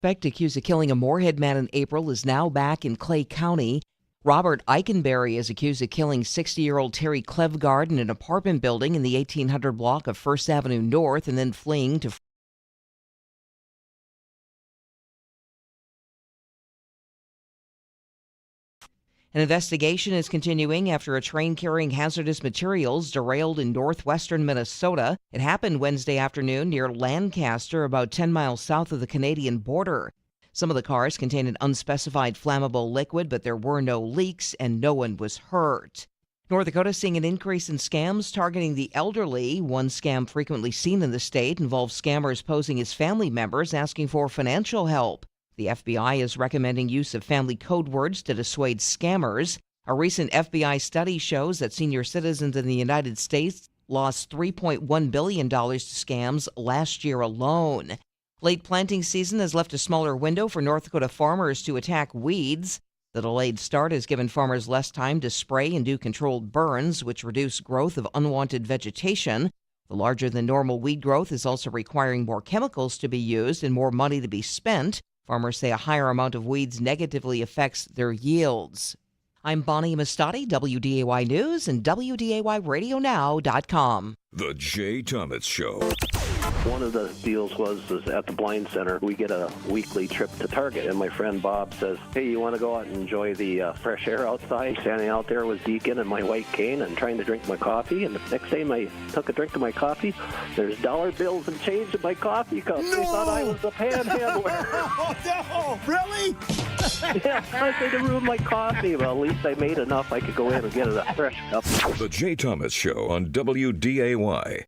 suspect accused of killing a Moorhead man in April is now back in Clay County. Robert Eikenberry is accused of killing 60-year-old Terry Klevgard in an apartment building in the 1800 block of First Avenue North and then fleeing to An investigation is continuing after a train carrying hazardous materials derailed in northwestern Minnesota. It happened Wednesday afternoon near Lancaster, about 10 miles south of the Canadian border. Some of the cars contained an unspecified flammable liquid, but there were no leaks and no one was hurt. North Dakota seeing an increase in scams targeting the elderly. One scam frequently seen in the state involves scammers posing as family members asking for financial help. The FBI is recommending use of family code words to dissuade scammers. A recent FBI study shows that senior citizens in the United States lost $3.1 billion to scams last year alone. Late planting season has left a smaller window for North Dakota farmers to attack weeds. The delayed start has given farmers less time to spray and do controlled burns, which reduce growth of unwanted vegetation. The larger than normal weed growth is also requiring more chemicals to be used and more money to be spent. Farmers say a higher amount of weeds negatively affects their yields. I'm Bonnie Mastati, WDAY News and WDAYRadioNow.com. The Jay Thomas Show. One of the deals was at the Blind Center, we get a weekly trip to Target, and my friend Bob says, hey, you want to go out and enjoy the fresh air outside? Standing out there with Deacon and my white cane and trying to drink my coffee, and the next time I took a drink of my coffee, there's dollar bills and change in my coffee cup. No! They thought I was a panhandler. Oh, no! Really? Yeah, I said to ruin my coffee. Well, at least I made enough I could go in and get a fresh cup. The Jay Thomas Show on WDAY.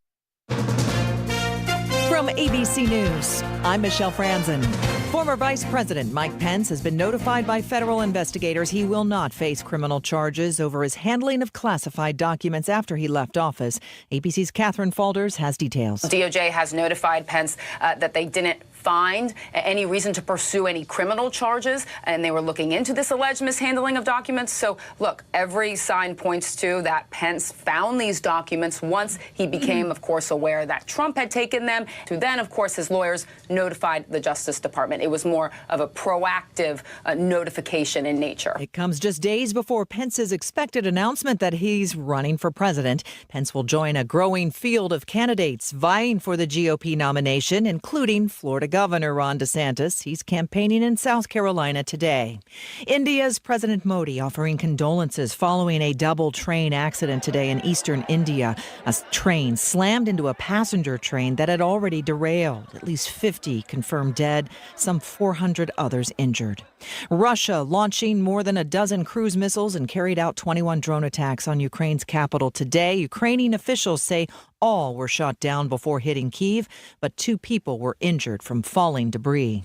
From ABC News, I'm Michelle Franzen. Former Vice President Mike Pence has been notified by federal investigators he will not face criminal charges over his handling of classified documents after he left office. ABC's Catherine Falders has details. DOJ has notified Pence that they didn't find any reason to pursue any criminal charges, and they were looking into this alleged mishandling of documents. So, look, every sign points to that Pence found these documents once he became, of course, aware that Trump had taken them. To then, of course, his lawyers notified the Justice Department. It was more of a proactive notification in nature. It comes just days before Pence's expected announcement that he's running for president. Pence will join a growing field of candidates vying for the GOP nomination, including Florida Governor Ron DeSantis. He's campaigning in South Carolina today. India's President Modi offering condolences following a double train accident today in eastern India. A train slammed into a passenger train that had already derailed. At least 50 confirmed dead, some 400 others injured. Russia launching more than a dozen cruise missiles and carried out 21 drone attacks on Ukraine's capital today. Ukrainian officials say all were shot down before hitting Kyiv, but 2 people were injured from falling debris.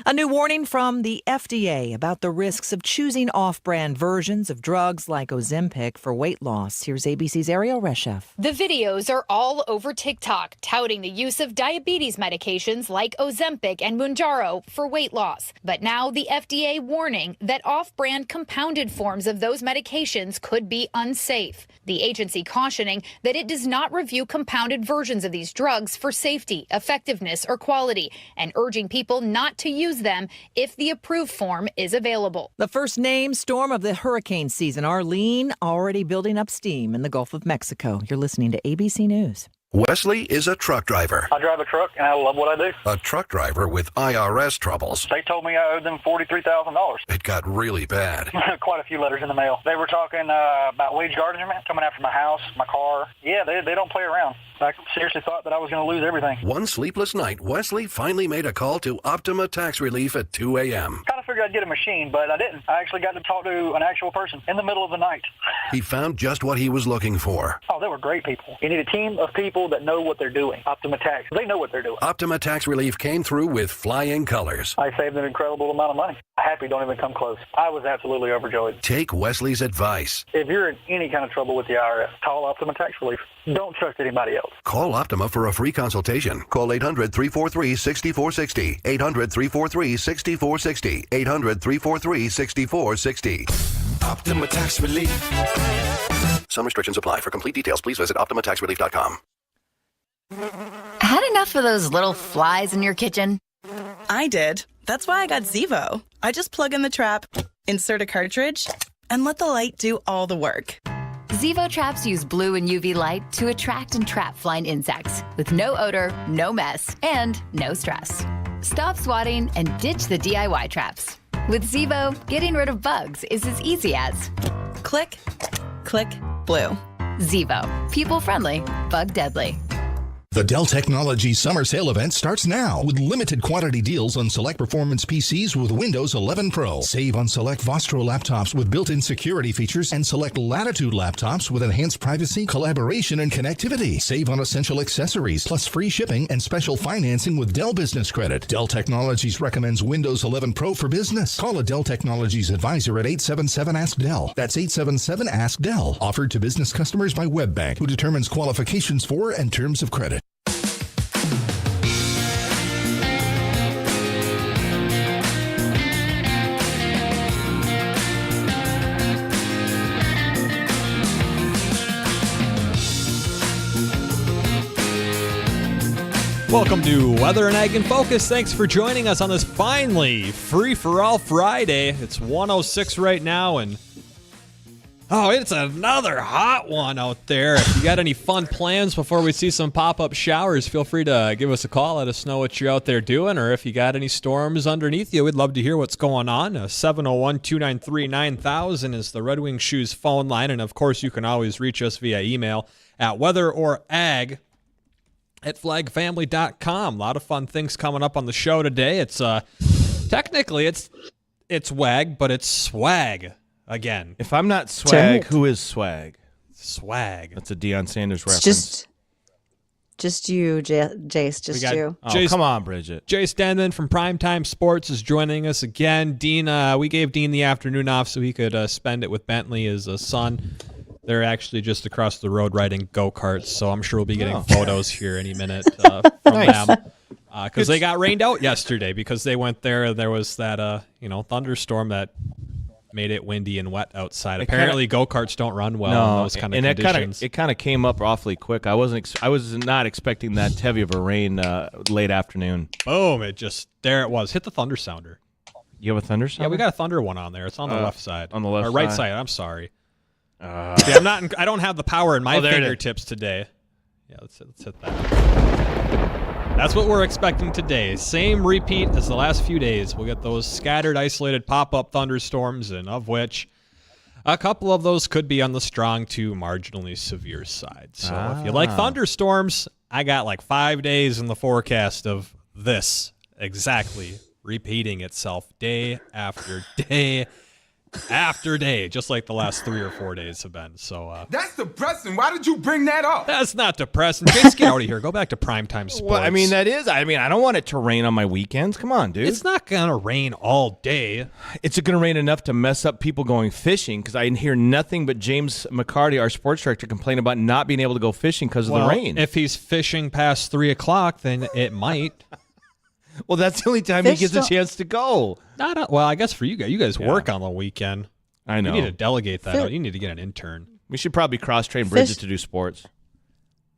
A new warning from the FDA about the risks of choosing off-brand versions of drugs like Ozempic for weight loss. Here's ABC's Ariel Reshef. The videos are all over TikTok, touting the use of diabetes medications like Ozempic and Mounjaro for weight loss. But now the FDA warning that off-brand compounded forms of those medications could be unsafe. The agency cautioning that it does not review compounded versions of these drugs for safety, effectiveness, or quality, and urging people not to use them if the approved form is available. The first named storm of the hurricane season, Arlene, already building up steam in the Gulf of Mexico. You're listening to ABC News. Wesley is a truck driver. I drive a truck, and I love what I do. A truck driver with IRS troubles. They told me I owed them $43,000. It got really bad. Quite a few letters in the mail. They were talking about wage garnishment, coming after my house, my car. Yeah, they don't play around. I seriously thought that I was going to lose everything. One sleepless night, Wesley finally made a call to Optima Tax Relief at 2 a.m. Kind of figured I'd get a machine, but I didn't. I actually got to talk to an actual person in the middle of the night. He found just what he was looking for. Oh, they were great people. You need a team of people that know what they're doing. Optima Tax, they know what they're doing. Optima Tax Relief came through with flying colors. I saved an incredible amount of money. Happy don't even come close. I was absolutely overjoyed. Take Wesley's advice. If you're in any kind of trouble with the IRS, call Optima Tax Relief. Don't trust anybody else. Call Optima for a free consultation. Call 800-343-6460. 800-343-6460. 800-343-6460. Optima Tax Relief. Some restrictions apply. For complete details, please visit OptimaTaxRelief.com. Had enough of those little flies in your kitchen? I did. That's why I got Zevo. I just plug in the trap, insert a cartridge, and let the light do all the work. Zevo traps use blue and UV light to attract and trap flying insects with no odor, no mess, and no stress. Stop swatting and ditch the DIY traps. With Zevo, getting rid of bugs is as easy as click, click, blue. Zevo. People friendly, bug deadly. The Dell Technologies Summer Sale event starts now with limited quantity deals on select performance PCs with Windows 11 Pro. Save on select Vostro laptops with built-in security features and select Latitude laptops with enhanced privacy, collaboration, and connectivity. Save on essential accessories, plus free shipping and special financing with Dell Business Credit. Dell Technologies recommends Windows 11 Pro for business. Call a Dell Technologies advisor at 877-ASK-DELL. That's 877-ASK-DELL. Offered to business customers by WebBank, who determines qualifications for and terms of credit. Welcome to Weather and Ag in Focus. Thanks for joining us on this finally free-for-all Friday. It's 106 right now, and it's another hot one out there. If you got any fun plans before we see some pop-up showers, feel free to give us a call. Let us know what you're out there doing, or if you got any storms underneath you, we'd love to hear what's going on. 701-293-9000 is the Red Wing Shoes phone line, and of course you can always reach us via email at weatherorag@flagfamily.com. A lot of fun things coming up on the show today. It's technically it's WAG, but it's swag again. If I'm not swag, who is swag? Swag. That's a Deion Sanders reference. Just you, Jace. Just you. Oh, Jace, come on, Bridgette. Jace Denman from Primetime Sports is joining us again. Dean, we gave Dean the afternoon off so he could spend it with Bentley, his son. They're actually just across the road riding go-karts, so I'm sure we'll be getting photos here any minute from them. Because they got rained out yesterday because they went there. There was that thunderstorm that made it windy and wet outside. Apparently, go-karts don't run well in those kind of conditions. It kind of came up awfully quick. I was not expecting that heavy of a rain late afternoon. Boom! There it was. Hit the thunder sounder. You have a thunder sounder? Yeah, we got a thunder one on there. It's on the left side. On the left or right side. I'm sorry. See, I don't have the power in my fingertips today. Yeah, let's hit that. That's what we're expecting today. Same repeat as the last few days. We'll get those scattered, isolated pop-up thunderstorms, and of which a couple of those could be on the strong to marginally severe side. So if you like thunderstorms, I got like 5 days in the forecast of this exactly repeating itself day after day after day, just like the last 3 or 4 days have been. So that's depressing. Why did you bring that up? That's not depressing. Just get out of here. Go back to Primetime Sports. Well, I mean, that is. I don't want it to rain on my weekends. Come on, dude. It's not going to rain all day. It's going to rain enough to mess up people going fishing, because I hear nothing but James McCarty, our sports director, complain about not being able to go fishing because of the rain. If he's fishing past 3 o'clock, then it might. Well, that's the only time he gets a chance to go. Well, I guess for you guys work on the weekend. I know. You need to delegate that out. You need to get an intern. We should probably cross-train Bridgette to do sports.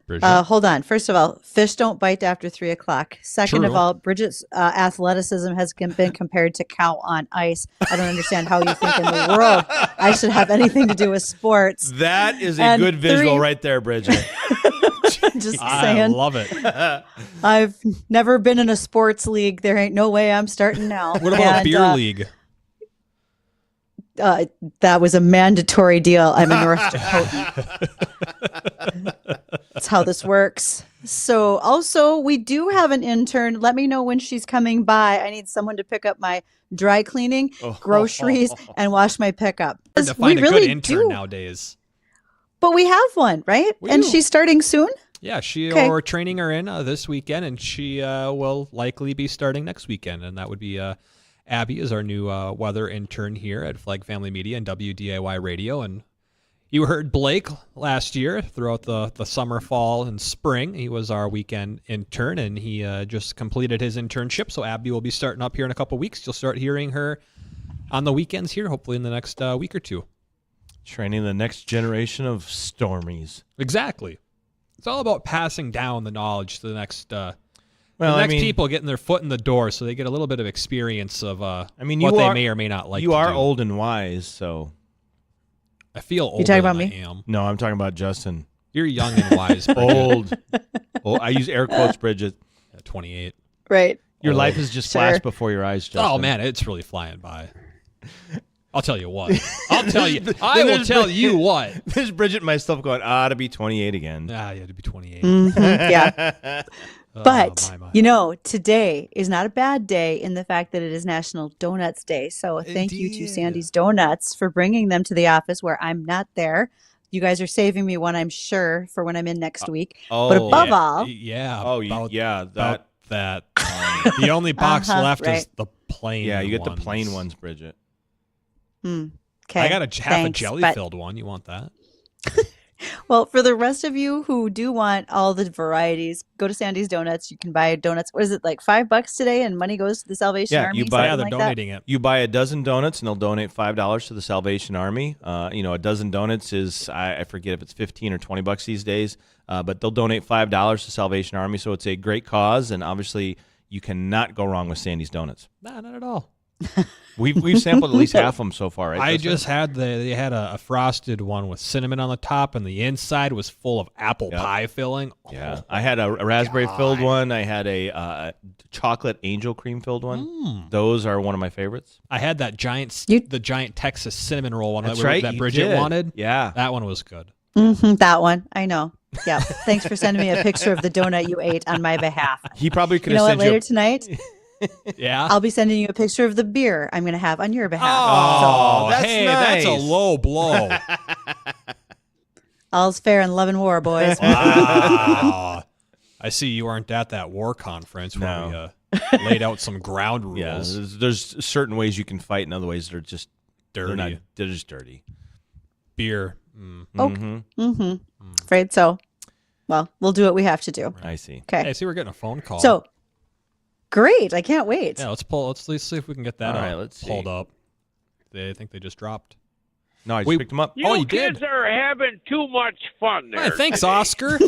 Hold on. First of all, fish don't bite after 3 o'clock. Second of all, Bridgette's athleticism has been compared to cow on ice. I don't understand how you think in the world I should have anything to do with sports. That is a good visual right there, Bridgette. Just saying. I love it. I've never been in a sports league. There ain't no way I'm starting now. What about a beer league? That was a mandatory deal. I'm in North Dakota. That's how this works. So also, we do have an intern. Let me know when she's coming by. I need someone to pick up my dry cleaning, groceries, and wash my pickup. Hard to find a good intern nowadays. But we have one, right? And she's starting soon? Yeah, we're training her in this weekend, and she will likely be starting next weekend. And that would be Abby is our new weather intern here at Flag Family Media and WDAY Radio. And you heard Blake last year throughout the summer, fall, and spring. He was our weekend intern, and he just completed his internship. So Abby will be starting up here in a couple weeks. You'll start hearing her on the weekends here, hopefully in the next week or two. Training the next generation of Stormies. Exactly. It's all about passing down the knowledge to the next Well, the next people getting their foot in the door, so they get a little bit of experience of what they may or may not like. You are old and wise, so I feel older You talking about than me? I am. No, I'm talking about Justin. You're young and wise. Old. I use air quotes, Bridget. 28. Right. Your life has just flashed before your eyes, Justin. Oh man, it's really flying by. I'll tell you what. I will tell you what. There's Bridget and myself going, to be 28 again. You had to be 28. Yeah. But, my. Today is not a bad day in the fact that it is National Donuts Day. So thank you to Sandy's Donuts for bringing them to the office where I'm not there. You guys are saving me one, I'm sure, for when I'm in next week. But above all. Yeah. That. The only box left right. is the plain Yeah, you get ones. the plain ones, Bridget. Okay. I got half a jelly-filled one. You want that? Well, for the rest of you who do want all the varieties, go to Sandy's Donuts. You can buy donuts. What is it, like $5 today, and money goes to the Salvation Army? They're like donating it. You buy a dozen donuts, and they'll donate $5 to the Salvation Army. A dozen donuts is, I forget if it's $15 or $20 these days, but they'll donate $5 to Salvation Army, so it's a great cause, and obviously you cannot go wrong with Sandy's Donuts. Nah, not at all. We've sampled at least half of them so far, right? I just had they had a frosted one with cinnamon on the top, and the inside was full of apple pie filling. Yeah, I had a raspberry filled one. I had a chocolate angel cream filled one. Those are one of my favorites. I had that the giant Texas cinnamon roll one that you Bridget did. wanted. Yeah, that one was good. That one. I know. Yeah. Thanks for sending me a picture of the donut you ate on my behalf. He probably could have sent later tonight. Yeah, I'll be sending you a picture of the beer I'm going to have on your behalf. Oh, that's hey, nice. that's a low blow. All's fair in love and war, boys. Wow. I see you aren't at that war conference where we laid out some ground rules. Yeah, there's certain ways you can fight, and other ways they're just dirty. They're just dirty. Beer. Afraid so. Well, we'll do what we have to do. I see. Okay. Hey, see, we're getting a phone call. So, great. I can't wait. Yeah, let's see if we can get that All right, let's pulled see. up. I think they just dropped. No, I just picked them up. You kids are having too much fun there. Hey, thanks, Oscar.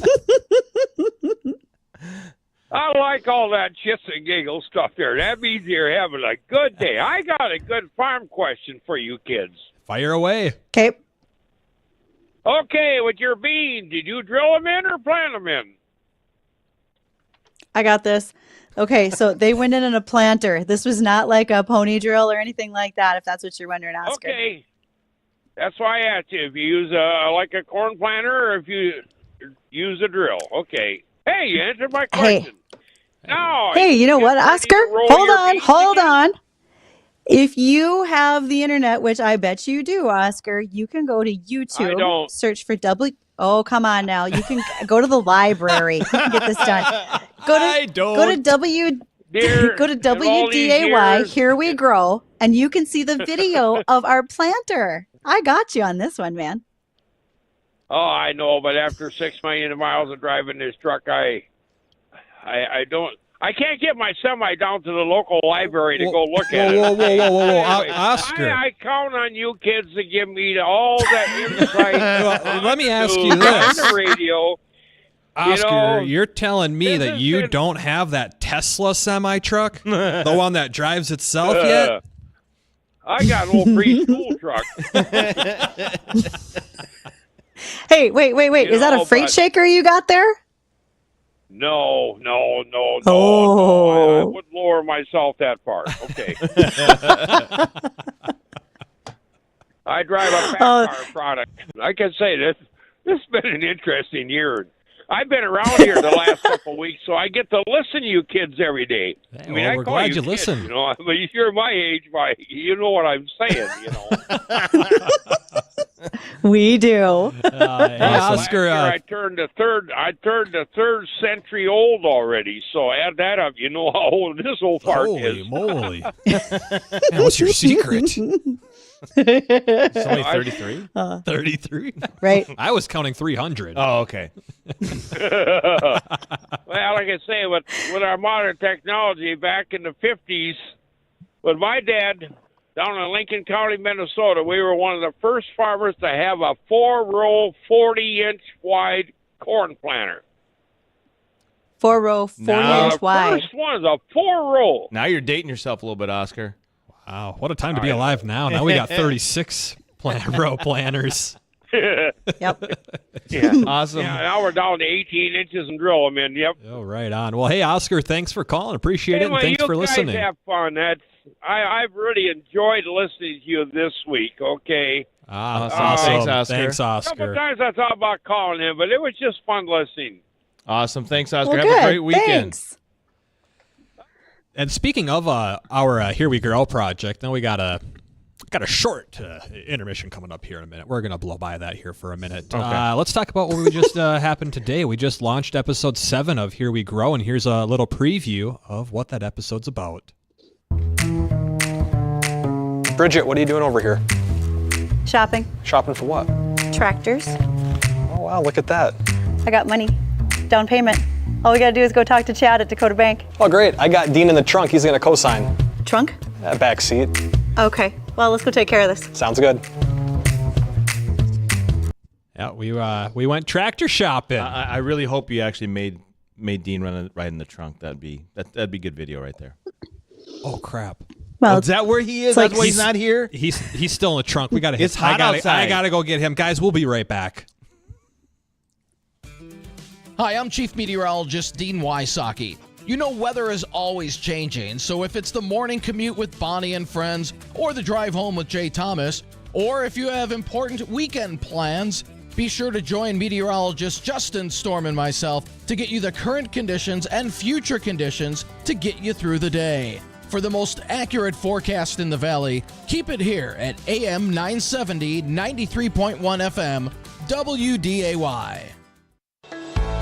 I like all that shits and giggles stuff there. That means you're having a good day. I got a good farm question for you kids. Fire away. Okay. Okay, with your beans, did you drill them in or plant them in? I got this. Okay, so they went in a planter. This was not like a pony drill or anything like that, if that's what you're wondering, Oscar. Okay. That's why I asked you if you use a corn planter or if you use a drill. Okay. Hey, you answered my question. No. Hey, you know what, Oscar? Hold on. If you have the internet, which I bet you do, Oscar, you can go to YouTube. I don't. Search for Oh, come on now. You can go to the library. You can get this done. Go to WDAY, Here We Grow, and you can see the video of our planter. I got you on this one, man. Oh, I know, but after 6 million miles of driving this truck, I can't get my semi down to the local library to go look at it. Whoa, Anyway, Oscar. I count on you kids to give me all that insight. Let me ask you on this. the radio. Oscar, you're telling me that you don't have that Tesla semi-truck? The one that drives itself yet? I got an old preschool truck. Hey, wait. Is that a freight shaker you got there? No. Oh. I would lower myself that far. Okay. I drive a pack car product. I can say this has been an interesting year. I've been around here the last couple of weeks, so I get to listen to you kids every day. Hey, I mean, well, I we're call glad you you kids, listen. You know, but you're my age, you know what I'm saying. You know. We do. Hey, Oscar, I turned the third century old already. So add that up. You know how old this old fart is. Holy moly! Man, what's your secret? It's only 33? 33? Right. I was counting 300. Oh, okay. Well, like I say, with our modern technology back in the 50s, with my dad down in Lincoln County, Minnesota, we were one of the first farmers to have a 4-row, 40-inch wide corn planter. 4-row, 40-inch wide. First one is a 4-row. Now you're dating yourself a little bit, Oscar. Wow, what a time to be alive now. Now we got 36 row planners. Yep. Yeah. Awesome. Yeah, now we're down to 18 inches and drill them in. Yep. Oh, right on. Well, hey, Oscar, thanks for calling. Appreciate it, and thanks for listening. You guys have fun. I've really enjoyed listening to you this week, okay? Awesome. Thanks, Oscar. Thanks, A Oscar. couple times I thought about calling him, but it was just fun listening. Awesome. Thanks, Oscar. Well, Have good. a great weekend. Thanks. And speaking of our Here We Grow project, now we got a short intermission coming up here in a minute. We're going to blow by that here for a minute. Okay. Let's talk about what we just happened today. We just launched episode 7 of Here We Grow, and here's a little preview of what that episode's about. Bridgette, what are you doing over here? Shopping. Shopping for what? Tractors. Oh, wow, look at that. I got money. Down payment. All we got to do is go talk to Chad at Dakota Bank. Oh, great. I got Dean in the trunk. He's going to co-sign. Trunk? Back seat. Okay. Well, let's go take care of this. Sounds good. Yeah, we went tractor shopping. I really hope you actually made Dean ride in the trunk. That'd be good video right there. Oh, crap. Well, is that where he is? like That's why he's not here? He's still in the trunk. We got to. It's hot outside. I gotta go get him, guys. We'll be right back. Hi, I'm Chief Meteorologist Dean Wysocki. You know, weather is always changing, so if it's the morning commute with Bonnie and friends, or the drive home with Jay Thomas, or if you have important weekend plans, be sure to join meteorologist Justin Storm and myself to get you the current conditions and future conditions to get you through the day. For the most accurate forecast in the Valley, keep it here at AM 970, 93.1 FM, WDAY.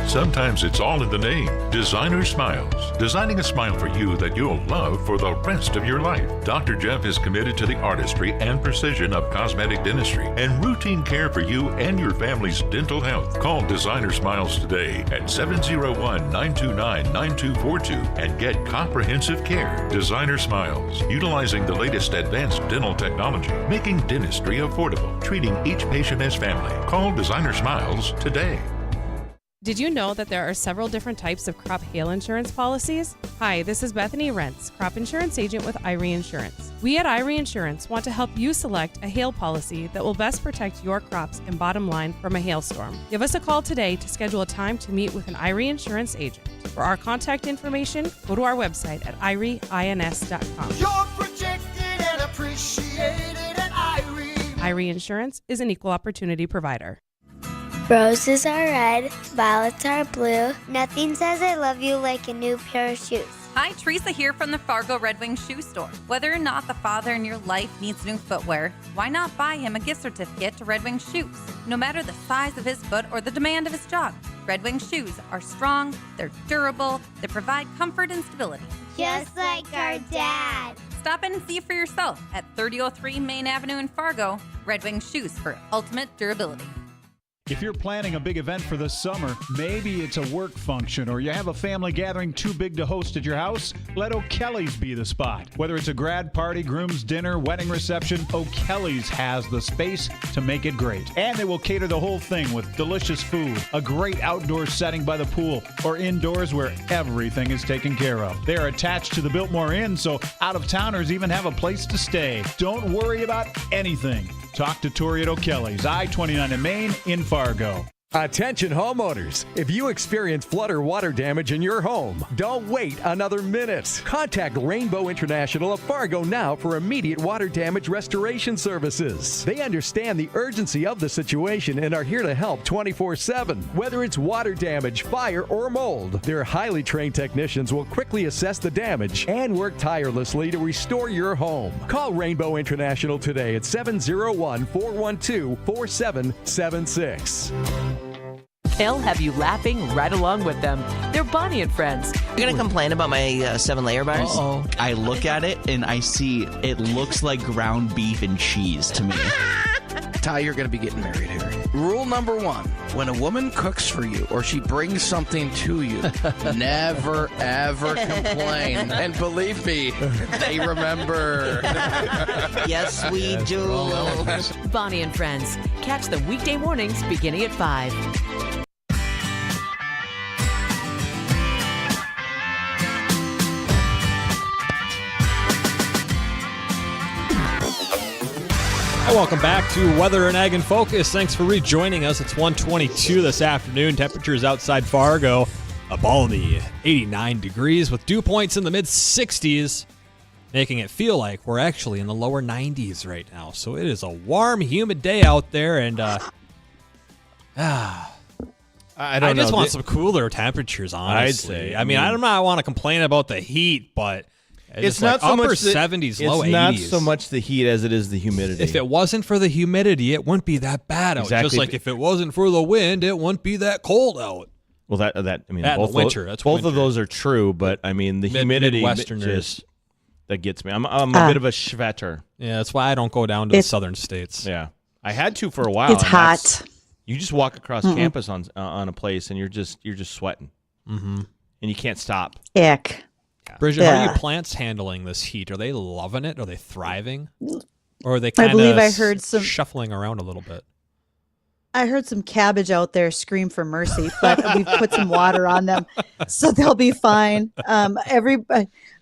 Sometimes it's all in the name. Designer Smiles. Designing a smile for you that you'll love for the rest of your life. Dr. Jeff is committed to the artistry and precision of cosmetic dentistry and routine care for you and your family's dental health. Call Designer Smiles today at 701-929-9242 and get comprehensive care. Designer Smiles. Utilizing the latest advanced dental technology, making dentistry affordable, treating each patient as family. Call Designer Smiles today. Did you know that there are several different types of crop hail insurance policies? Hi, this is Bethany Rentz, crop insurance agent with Irie Insurance. We at Irie Insurance want to help you select a hail policy that will best protect your crops and bottom line from a hailstorm. Give us a call today to schedule a time to meet with an Irie Insurance agent. For our contact information, go to our website at irieins.com. You're protected and appreciated at Irie. Irie Insurance is an equal opportunity provider. Roses are red, violets are blue. Nothing says I love you like a new pair of shoes. Hi, Teresa here from the Fargo Red Wing Shoe Store. Whether or not the father in your life needs new footwear, why not buy him a gift certificate to Red Wing Shoes? No matter the size of his foot or the demand of his job, Red Wing shoes are strong, they're durable, they provide comfort and stability. Just like our dad. Stop in and see for yourself at 3003 Main Avenue in Fargo. Red Wing Shoes for ultimate durability. If you're planning a big event for this summer, maybe it's a work function or you have a family gathering too big to host at your house, let O'Kelly's be the spot. Whether it's a grad party, groom's dinner, wedding reception, O'Kelly's has the space to make it great. And they will cater the whole thing with delicious food, a great outdoor setting by the pool, or indoors where everything is taken care of. They are attached to the Biltmore Inn, so out-of-towners even have a place to stay. Don't worry about anything. Talk to Tori at O'Kelly's, I-29 in Maine, in Fargo. Attention homeowners, if you experience flood or water damage in your home, don't wait another minute. Contact Rainbow International of Fargo now for immediate water damage restoration services. They understand the urgency of the situation and are here to help 24/7. Whether it's water damage, fire, or mold, their highly trained technicians will quickly assess the damage and work tirelessly to restore your home. Call Rainbow International today at 701-412-4776. They'll have you laughing right along with them. They're Bonnie and Friends. You're going to complain about my 7-layer bars? Uh-oh. I look at it and I see it looks like ground beef and cheese to me. Ty, you're going to be getting married here. Rule number 1, when a woman cooks for you or she brings something to you, never, ever complain. And believe me, they remember. Yes, we do. Bonnie and Friends. Catch them weekday mornings beginning at 5. Hey, welcome back to Weather and Ag in Focus. Thanks for rejoining us. It's 1:22 this afternoon. Temperatures outside Fargo, a balmy 89 degrees with dew points in the mid-60s, making it feel like we're actually in the lower 90s right now. So it is a warm, humid day out there, and I just want some cooler temperatures, honestly. I mean, I don't want to complain about the heat, but it's not so upper much 70s, low 80s. It's not so much the heat as it is the humidity. If it wasn't for the humidity, it wouldn't be that bad out. Exactly. Just like if it wasn't for the wind, it wouldn't be that cold out. Well, I mean, both winter. That's both of those are true, but I mean, the humidity just that gets me. I'm a bit of a schvetter. Yeah, that's why I don't go down to the southern states. Yeah, I had to for a while. It's hot. You just walk across campus on a place, and you're just sweating, and you can't stop. Ick. Bridgette, how are you plants handling this heat? Are they loving it? Are they thriving? Or are they kind of shuffling around a little bit? I heard some cabbage out there scream for mercy, but we've put some water on them, so they'll be fine.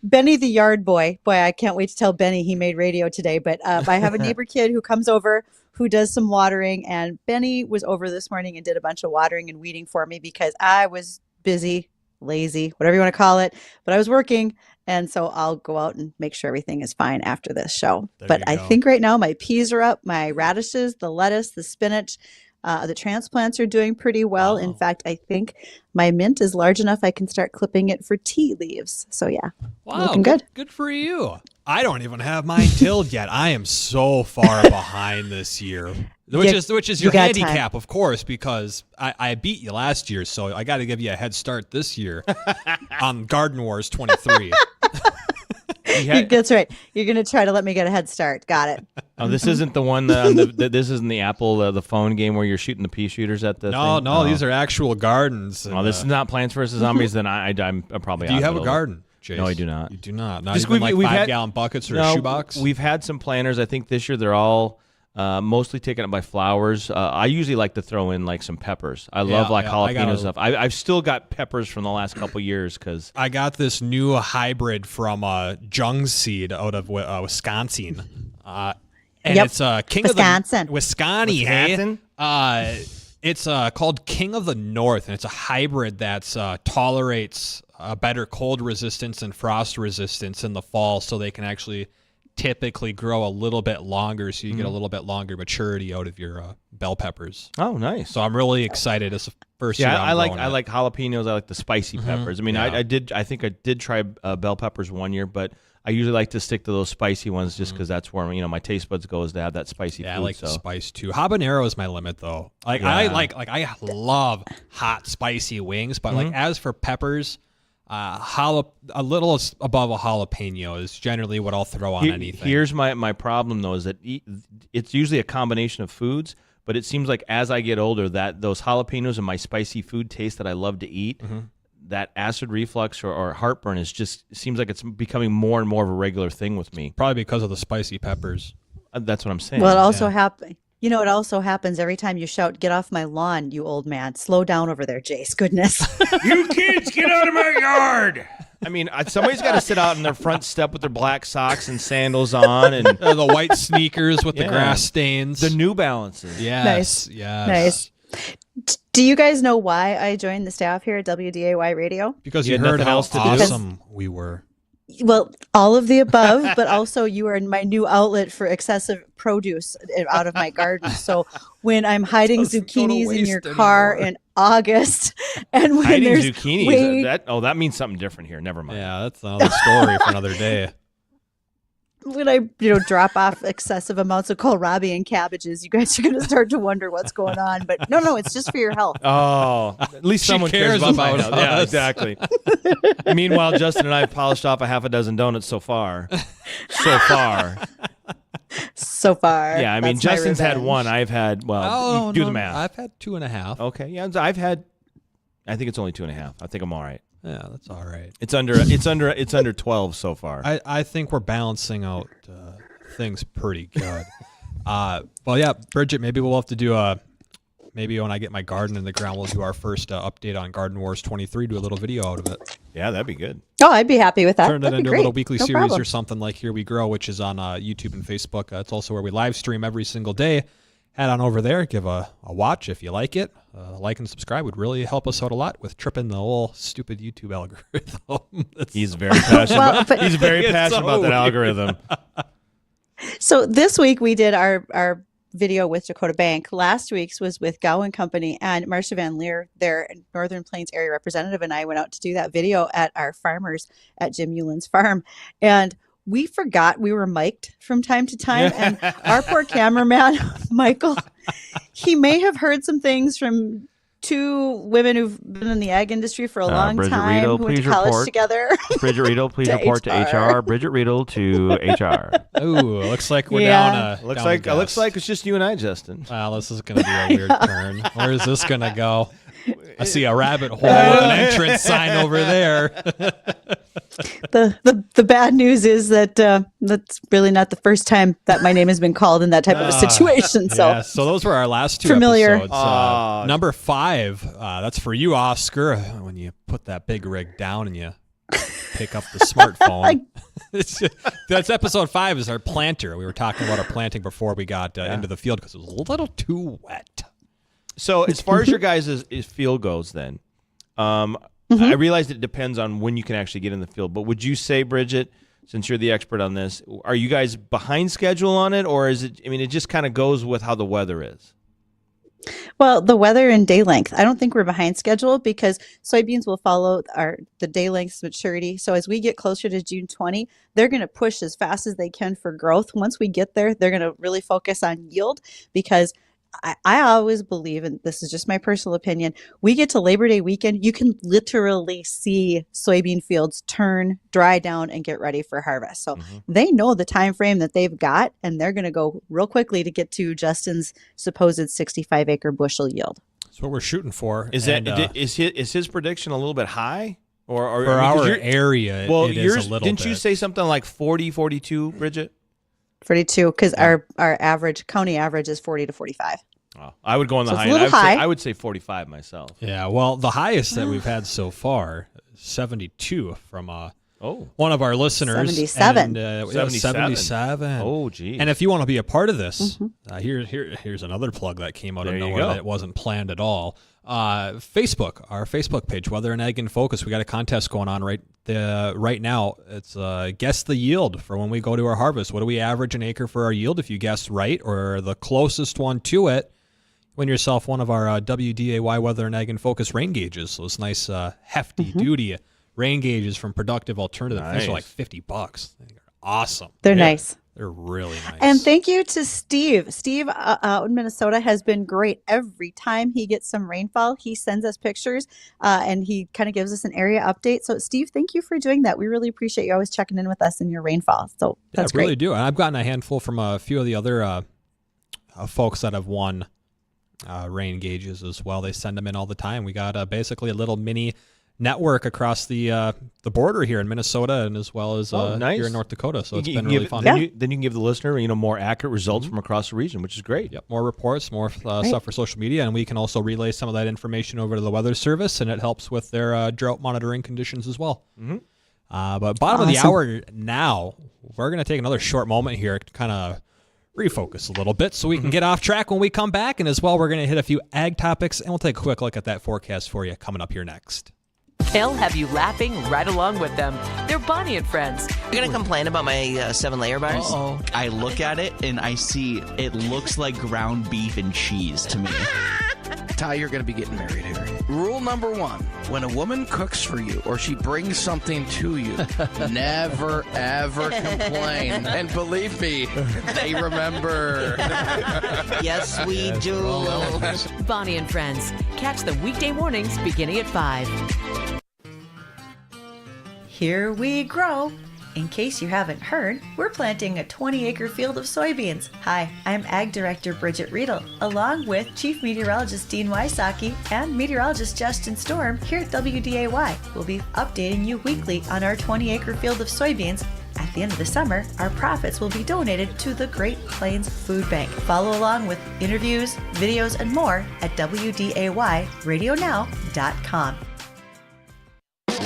Benny the yard boy, I can't wait to tell Benny he made radio today, but I have a neighbor kid who comes over who does some watering, and Benny was over this morning and did a bunch of watering and weeding for me because I was busy, lazy, whatever you want to call it, but I was working, and so I'll go out and make sure everything is fine after this show. But I think right now my peas are up, my radishes, the lettuce, the spinach, the transplants are doing pretty well. Wow. In fact, I think my mint is large enough I can start clipping it for tea leaves. So yeah, looking good. Good for you. I don't even have mine tilled yet. I am so far behind this year. Which is your handicap, of course, because I beat you last year, so I got to give you a head start this year on Garden Wars 23. That's right. You're going to try to let me get a head start. Got it. Oh, this isn't the one this isn't the Apple the phone game where you're shooting the pea shooters at the thing? No, these are actual gardens. Oh, this is not Plants vs. Zombies, then I'm probably Do you have a garden, Jace? No, I do not. You do not? Not even like 5-gallon buckets or a shoebox? We've had some planters. I think this year they're all mostly taken up by flowers. I usually like to throw in like some peppers. I love jalapeno stuff. I've still got peppers from the last couple years because I got this new hybrid from Jung Seed out of Wisconsin. And it's King Wisconsin. of the Wisconsin. It's called King of the North, and it's a hybrid that tolerates better cold resistance and frost resistance in the fall, so they can actually typically grow a little bit longer, so you get a little bit longer maturity out of your bell peppers. Oh, nice! So I'm really excited. It's the first year. I like jalapenos. I like the spicy peppers. I mean, I think I did try bell peppers one year, but I usually like to stick to those spicy ones just because that's where my taste buds go is to have that spicy food. I like the spice too. Habanero is my limit though. I love hot spicy wings, but like as for peppers, a little above a jalapeno is generally what I'll throw on anything. Here's my problem though, is that it's usually a combination of foods, but it seems like as I get older that those jalapenos and my spicy food taste that I love to eat, that acid reflux or heartburn seems like it's becoming more and more of a regular thing with me. Probably because of the spicy peppers. That's what I'm saying. Well, it also happens. You know, it also happens every time you shout, "Get off my lawn, you old man." Slow down over there, Jace. Goodness. You kids, get out of my yard. I mean, somebody's got to sit out on their front step with their black socks and sandals on, and the white sneakers with the grass stains, the New Balances. Yes, nice. Do you guys know why I joined the staff here at WDAY Radio? Because you heard how awesome we were. Well, all of the above, but also you are my new outlet for excessive produce out of my garden. So when I'm hiding zucchinis in your car in August, and when hiding there's zucchinis, that means something different here. Never mind. Yeah, that's another story for another day. When I drop off excessive amounts of kohlrabi and cabbages, you guys are going to start to wonder what's going on. But no, it's just for your health. Oh, at least someone cares about my health. Yeah, exactly. Meanwhile, Justin and I have polished off a half a dozen donuts so far. So far. Yeah, I mean, Justin's had one. I've had, do the math. I've had 2.5. Okay, yeah, I've had, I think it's only 2.5. I think I'm all right. Yeah, that's all right. It's under 12 so far. I think we're balancing out things pretty good. Well, yeah, Bridgette, maybe we'll have to do Maybe when I get my garden in the ground, we'll do our first update on Garden Wars 23, do a little video out of it. Yeah, that'd be good. Oh, I'd be happy with that. Turn it That'd into be a little great. weekly No series problem. or something like Here We Grow, which is on YouTube and Facebook. It's also where we live stream every single day. Head on over there, give a watch if you like it. Like and subscribe would really help us out a lot with tripping the whole stupid YouTube algorithm. He's very passionate. Well, He's very passionate about that weird. algorithm. So this week we did our video with Dakota Bank. Last week's was with Gowan Company, and Marcia Van Leer, their Northern Plains area representative, and I went out to do that video at our farmers at Jim Euland's farm. And we forgot we were mic'd from time to time. And our poor cameraman, Michael, he may have heard some things from two women who've been in the ag industry for a long Bridgette time, Readel, who went to please college report. together. Bridgette Readel, please To report to HR. Bridgette Readel to HR. Ooh, looks like we're Yeah. down. Looks down like a it looks guest. like it's just you and I, Justin. Wow, this is going to be a weird turn. Where is this going to go? I see a rabbit hole with an entrance sign over there. The bad news is that that's really not the first time that my name has been called in that type of a situation. So Yeah, so those were our last two Familiar. episodes. Number 5, that's for you, Oscar, when you put that big rig down and you pick up the smartphone. That's episode 5 is our planter. We were talking about our planting before we got into the field because it was a little too wet. So as far as your guys' field goes, then, I realize it depends on when you can actually get in the field. But would you say, Bridgette, since you're the expert on this, are you guys behind schedule on it, or is it? I mean, it just kind of goes with how the weather is. well, the weather and day length. I don't think we're behind schedule because soybeans will follow the day length's maturity. So as we get closer to June 20, they're going to push as fast as they can for growth. Once we get there, they're going to really focus on yield because I always believe, and this is just my personal opinion, we get to Labor Day weekend, you can literally see soybean fields turn, dry down, and get ready for harvest. So they know the time frame that they've got, and they're going to go real quickly to get to Justin's supposed 65-acre bushel yield. That's what we're shooting for. Is his prediction a little bit high? Or for our area, well, it yours, is a little didn't bit. you say something like 40, 42, Bridgette? 42, because our average county average is 40 to 45. Oh, I would go on the So high it's a end. little high. I would say 45 myself. Yeah, well, the highest that we've had so far, 72 from one of our listeners. 77. And, 77. 77. Oh, geez. And if you want to be a part of this, here's another plug that came out There of you nowhere go. that wasn't planned at all. Facebook, our Facebook page, Weather and Ag in Focus. We got a contest going on right now. It's guess the yield for when we go to our harvest. What do we average an acre for our yield? If you guessed right or the closest one to it, win yourself one of our WDAY Weather and Ag in Focus rain gauges. Those nice hefty duty rain gauges from Productive Alternative. These are like $50. They're awesome. They're nice. They're really nice. And thank you to Steve. Steve out in Minnesota has been great. Every time he gets some rainfall, he sends us pictures and he kind of gives us an area update. So, Steve, thank you for doing that. We really appreciate you always checking in with us in your rainfall. So that's I really great. do. And I've gotten a handful from a few of the other folks that have won rain gauges as well. They send them in all the time. We got basically a little mini network across the border here in Minnesota and as well as nice. here in North Dakota. So it's You been can really give- fun. Then you can give the listener more accurate results from across the region, which is great. Yep, more reports, more stuff for social media, and we can also relay some of that information over to the Weather Service, and it helps with their drought monitoring conditions as well. But bottom of the hour now, we're going to take another short moment here to kind of refocus a little bit so we can get off track when we come back, and as well we're going to hit a few ag topics, and we'll take a quick look at that forecast for you coming up here next. They'll have you laughing right along with them. They're Bonnie and Friends. You're going to complain about my 7-layer bars? Uh-oh. I look at it and I see it looks like ground beef and cheese to me. Ty, you're going to be getting married here. Rule number 1, when a woman cooks for you or she brings something to you, never, ever complain. And believe me, they remember. Yes, we do. Bonnie and Friends. Catch them weekday mornings beginning at 5. Here we grow. In case you haven't heard, we're planting a 20-acre field of soybeans. Hi, I'm Ag Director Bridgette Readel, along with Chief Meteorologist Dean Wysocki and Meteorologist Justin Storm here at WDAY. We'll be updating you weekly on our 20-acre field of soybeans at the end of the summer, our profits will be donated to the Great Plains Food Bank. Follow along with interviews, videos, and more at WDAYradionow.com.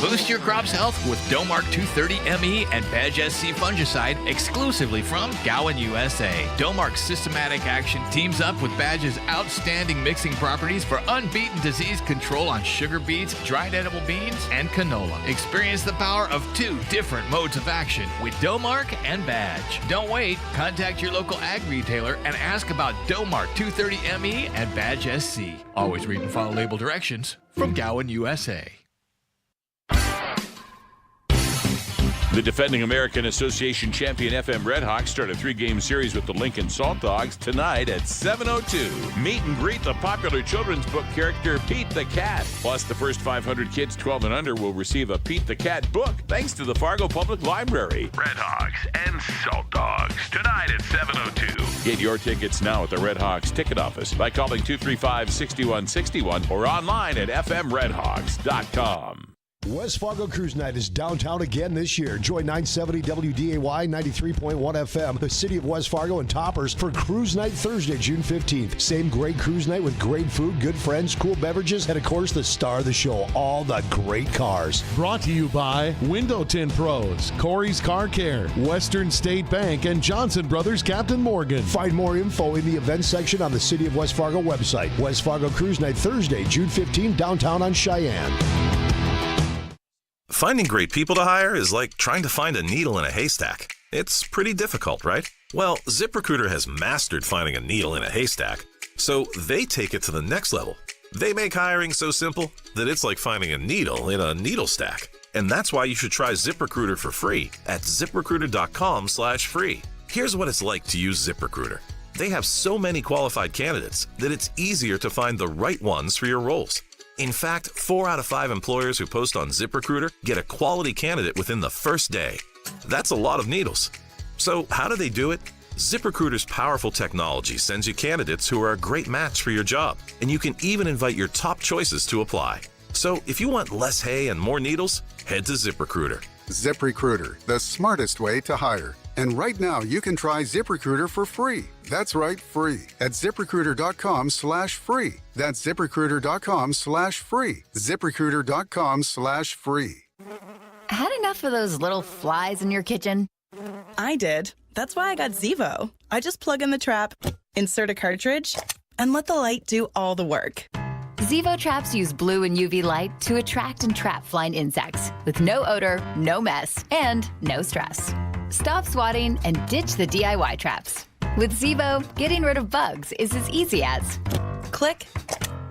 Boost your crop's health with Domark 230ME and Badge SC fungicide exclusively from Gowan, USA. Domark's systematic action teams up with Badge's outstanding mixing properties for unbeaten disease control on sugar beets, dried edible beans, and canola. Experience the power of 2 different modes of action with Domark and Badge. Don't wait. Contact your local ag retailer and ask about Domark 230ME and Badge SC. Always read and follow label directions from Gowan, USA. The defending American Association champion FM Redhawks start a 3-game series with the Lincoln Salt Dogs tonight at 7:02. Meet and greet the popular children's book character Pete the Cat. Plus, the first 500 kids 12 and under will receive a Pete the Cat book thanks to the Fargo Public Library. Redhawks and Salt Dogs tonight at 7:02. Get your tickets now at the Redhawks ticket office by calling 235-6161 or online at fmredhawks.com. West Fargo Cruise Night is downtown again this year. Join 970 WDAY 93.1 FM, the City of West Fargo and Toppers for Cruise Night Thursday, June 15th. Same great cruise night with great food, good friends, cool beverages, and of course the star of the show, all the great cars. Brought to you by Window Tint Pros, Corey's Car Care, Western State Bank, and Johnson Brothers Captain Morgan. Find more info in the events section on the City of West Fargo website. West Fargo Cruise Night Thursday, June 15th, downtown on Cheyenne. Finding great people to hire is like trying to find a needle in a haystack. It's pretty difficult, right? Well, ZipRecruiter has mastered finding a needle in a haystack, so they take it to the next level. They make hiring so simple that it's like finding a needle in a needle stack. And that's why you should try ZipRecruiter for free at ZipRecruiter.com/free. Here's what it's like to use ZipRecruiter. They have so many qualified candidates that it's easier to find the right ones for your roles. In fact, 4 out of 5 employers who post on ZipRecruiter get a quality candidate within the first day. That's a lot of needles. So how do they do it? ZipRecruiter's powerful technology sends you candidates who are a great match for your job, and you can even invite your top choices to apply. So if you want less hay and more needles, head to ZipRecruiter. ZipRecruiter, the smartest way to hire. And right now, you can try ZipRecruiter for free. That's right, free. At ZipRecruiter.com/free. That's ZipRecruiter.com/free. ZipRecruiter.com/free. Had enough of those little flies in your kitchen? I did. That's why I got Zevo. I just plug in the trap, insert a cartridge, and let the light do all the work. Zevo traps use blue and UV light to attract and trap flying insects with no odor, no mess, and no stress. Stop swatting and ditch the DIY traps. With Zevo, getting rid of bugs is as easy as click,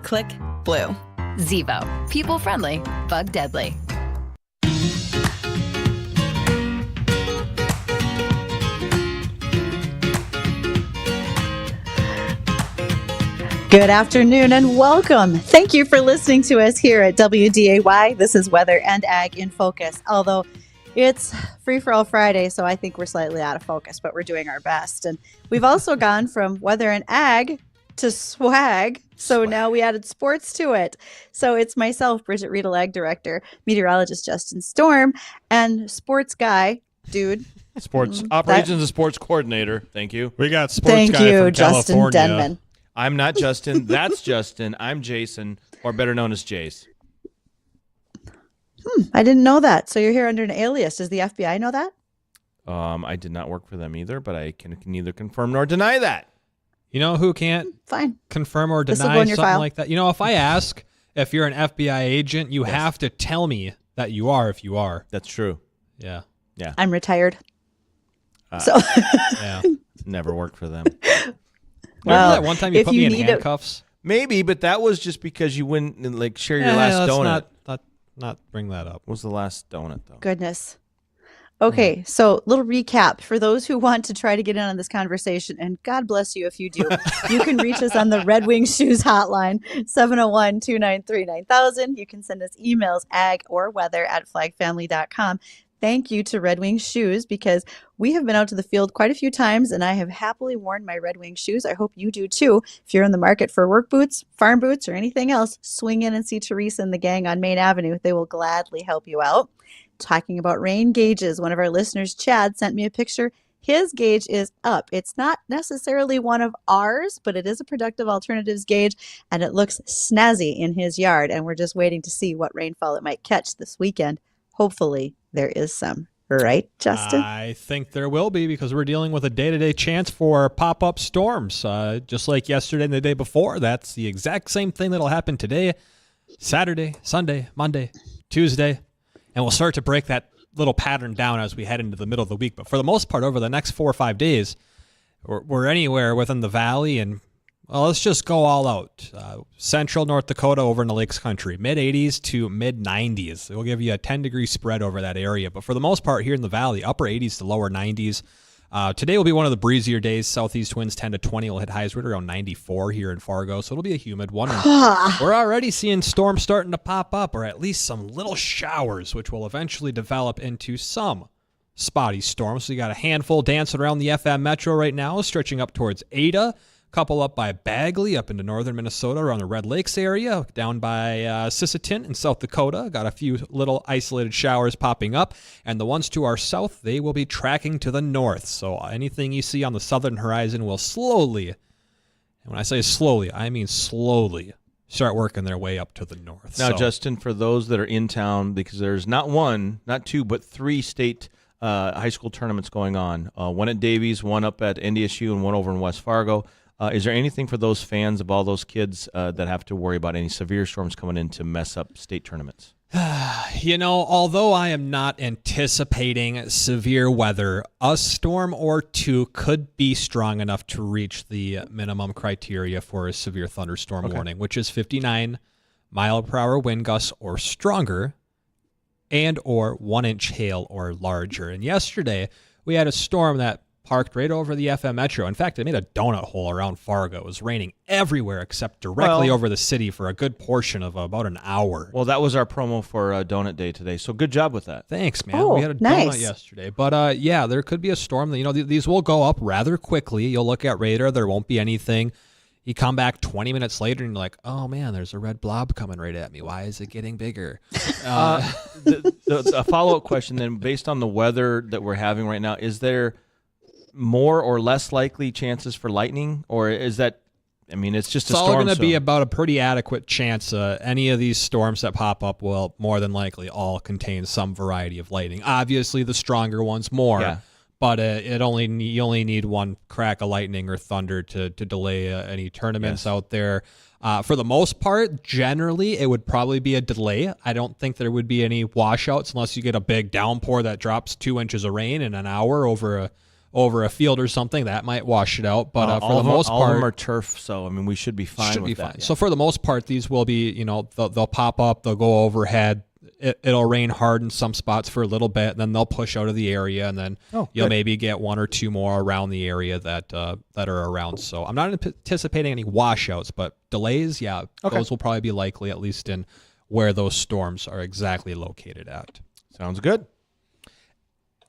click, blue. Zevo, people friendly, bug deadly. Good afternoon and welcome. Thank you for listening to us here at WDAY. This is Weather and Ag in Focus. Although it's Free for All Friday, so I think we're slightly out of focus, but we're doing our best. And we've also gone from Weather and Ag to swag. So now we added sports to it. So it's myself, Bridgette, Readel, Ag Director, Meteorologist Justin Storm, and sports guy, dude. Sports operations and sports coordinator. Thank you. We got sports guy from Justin California. Denman. I'm not Justin. That's Justin. I'm Jason, or better known as Jace. I didn't know that. So you're here under an alias. Does the FBI know that? I did not work for them either, but I can neither confirm nor deny that. You know who can't confirm or deny something like that? You know, if I ask if you're an FBI agent, you have to tell me that you are if you are. That's true. Yeah. Yeah. I'm retired. Yeah. Never worked for them. Remember that one time you put me in handcuffs? Maybe, but that was just because you wouldn't share your last donut. Not bring that up. What was the last donut though? Goodness. Okay, so little recap for those who want to try to get in on this conversation, and God bless you if you do. You can reach us on the Red Wing Shoes hotline, 701-293-9000. You can send us emails, ag or weather @flagfamily.com. Thank you to Red Wing Shoes, because we have been out to the field quite a few times and I have happily worn my Red Wing shoes. I hope you do too. If you're in the market for work boots, farm boots, or anything else, swing in and see Teresa and the gang on Main Avenue. They will gladly help you out. talking about rain gauges. One of our listeners, Chad, sent me a picture. His gauge is up. It's not necessarily one of ours, but it is a Productive Alternatives gauge, and it looks snazzy in his yard. And we're just waiting to see what rainfall it might catch this weekend. Hopefully, there is some. Right, Justin? I think there will be, because we're dealing with a day-to-day chance for pop-up storms. Just like yesterday and the day before, that's the exact same thing that'll happen today, Saturday, Sunday, Monday, Tuesday. And we'll start to break that little pattern down as we head into the middle of the week. But for the most part, over the next 4 or 5 days, we're anywhere within the valley, and well, let's just go all out. Central North Dakota over in the Lakes Country, mid-80s to mid-90s. It will give you a 10-degree spread over that area. But for the most part, here in the valley, upper 80s to lower 90s. Today will be one of the breezier days. Southeast winds 10 to 20 will hit highs right around 94 here in Fargo, so it'll be a humid one. We're already seeing storms starting to pop up, or at least some little showers, which will eventually develop into some spotty storms. So you got a handful dancing around the FM Metro right now, stretching up towards Ada. Couple up by Bagley, up into northern Minnesota around the Red Lakes area, down by Sisseton in South Dakota. Got a few little isolated showers popping up. And the ones to our south, they will be tracking to the north. So anything you see on the southern horizon will slowly, and when I say slowly, I mean slowly, start working their way up to the north. Now, Justin, for those that are in town, because there's not one, not two, but 3 state high school tournaments going on. One at Davies, one up at NDSU, and one over in West Fargo. Is there anything for those fans of all those kids that have to worry about any severe storms coming in to mess up state tournaments? Although I am not anticipating severe weather, a storm or two could be strong enough to reach the minimum criteria for a severe thunderstorm warning, which is 59-mile-per-hour wind gusts or stronger, and or 1-inch hail or larger. And yesterday, we had a storm that parked right over the FM Metro. In fact, it made a donut hole around Fargo. It was raining everywhere except directly over the city for a good portion of about an hour. Well, that was our promo for Donut Day today, so good job with that. Thanks, man. Oh, we had a donut yesterday. But, yeah, there could be a storm. These will go up rather quickly. You'll look at radar. There won't be anything. You come back 20 minutes later, and you're like, oh, man, there's a red blob coming right at me. Why is it getting bigger? A follow-up question then, based on the weather that we're having right now, is there more or less likely chances for lightning, or is that, it's just a storm? It's all going to be about a pretty adequate chance. Any of these storms that pop up will more than likely all contain some variety of lightning. Obviously, the stronger ones more, but you only need one crack of lightning or thunder to delay any tournaments out there. For the most part, generally, it would probably be a delay. I don't think there would be any washouts unless you get a big downpour that drops 2 inches of rain in an hour over a field or something. That might wash it out. But for the most part, all of them are turf, so we should be fine with that. Yeah. So for the most part, these will be, they'll pop up, they'll go overhead. It'll rain hard in some spots for a little bit, and then they'll push out of the area, and then you'll maybe get 1 or 2 more around the area that are around. So I'm not anticipating any washouts, but delays, those will probably be likely, at least in where those storms are exactly located at. Sounds good.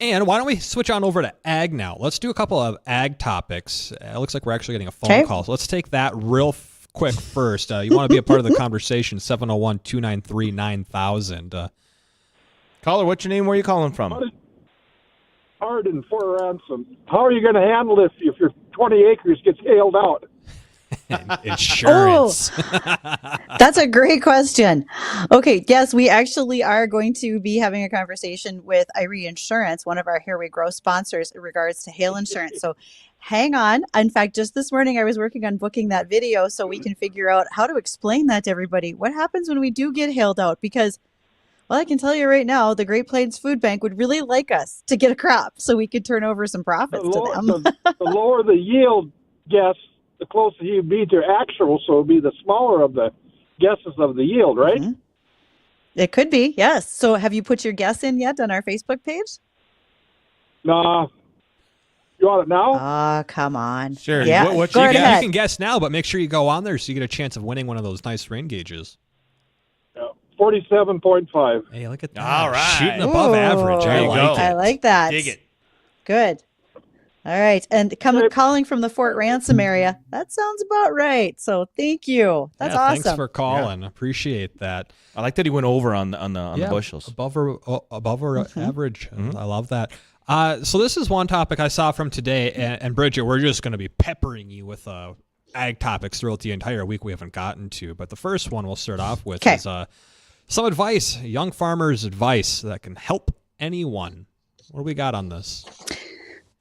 And why don't we switch on over to ag now? Let's do a couple of ag topics. It looks like we're actually getting a phone call. So let's take that real quick first. You want to be a part of the conversation, 701-293-9000. Caller, what's your name? Where are you calling from? Arden for ransom. How are you going to handle this if your 20 acres gets hailed out? Insurance. That's a great question. Okay, yes, we actually are going to be having a conversation with Irie Insurance, one of our Here We Grow sponsors, in regards to hail insurance. So hang on. In fact, just this morning I was working on booking that video so we can figure out how to explain that to everybody. What happens when we do get hailed out? Because, well, I can tell you right now, the Great Plains Food Bank would really like us to get a crop so we could turn over some profits to them. The lower the yield guess, the closer you be to actual, so it'll be the smaller of the guesses of the yield, right? Mm-hmm. It could be, yes. So have you put your guess in yet on our Facebook page? Nah. You want it now? Oh, come on. Sure. Yeah, you can guess now, but make sure you go on there so you get a chance of winning one of those nice rain gauges. 47.5. Hey, look at that. All right. Shooting above average. I like that. Dig it. Good. All right. And calling from the Fort Ransom area. That sounds about right. So thank you. That's awesome. Thanks for calling. Appreciate that. I like that he went over on the bushels. Above or average. I love that. So this is one topic I saw from today. And Bridgette, we're just going to be peppering you with ag topics throughout the entire week we haven't gotten to. But the first one we'll start off with is some advice, young farmers' advice that can help anyone. What do we got on this?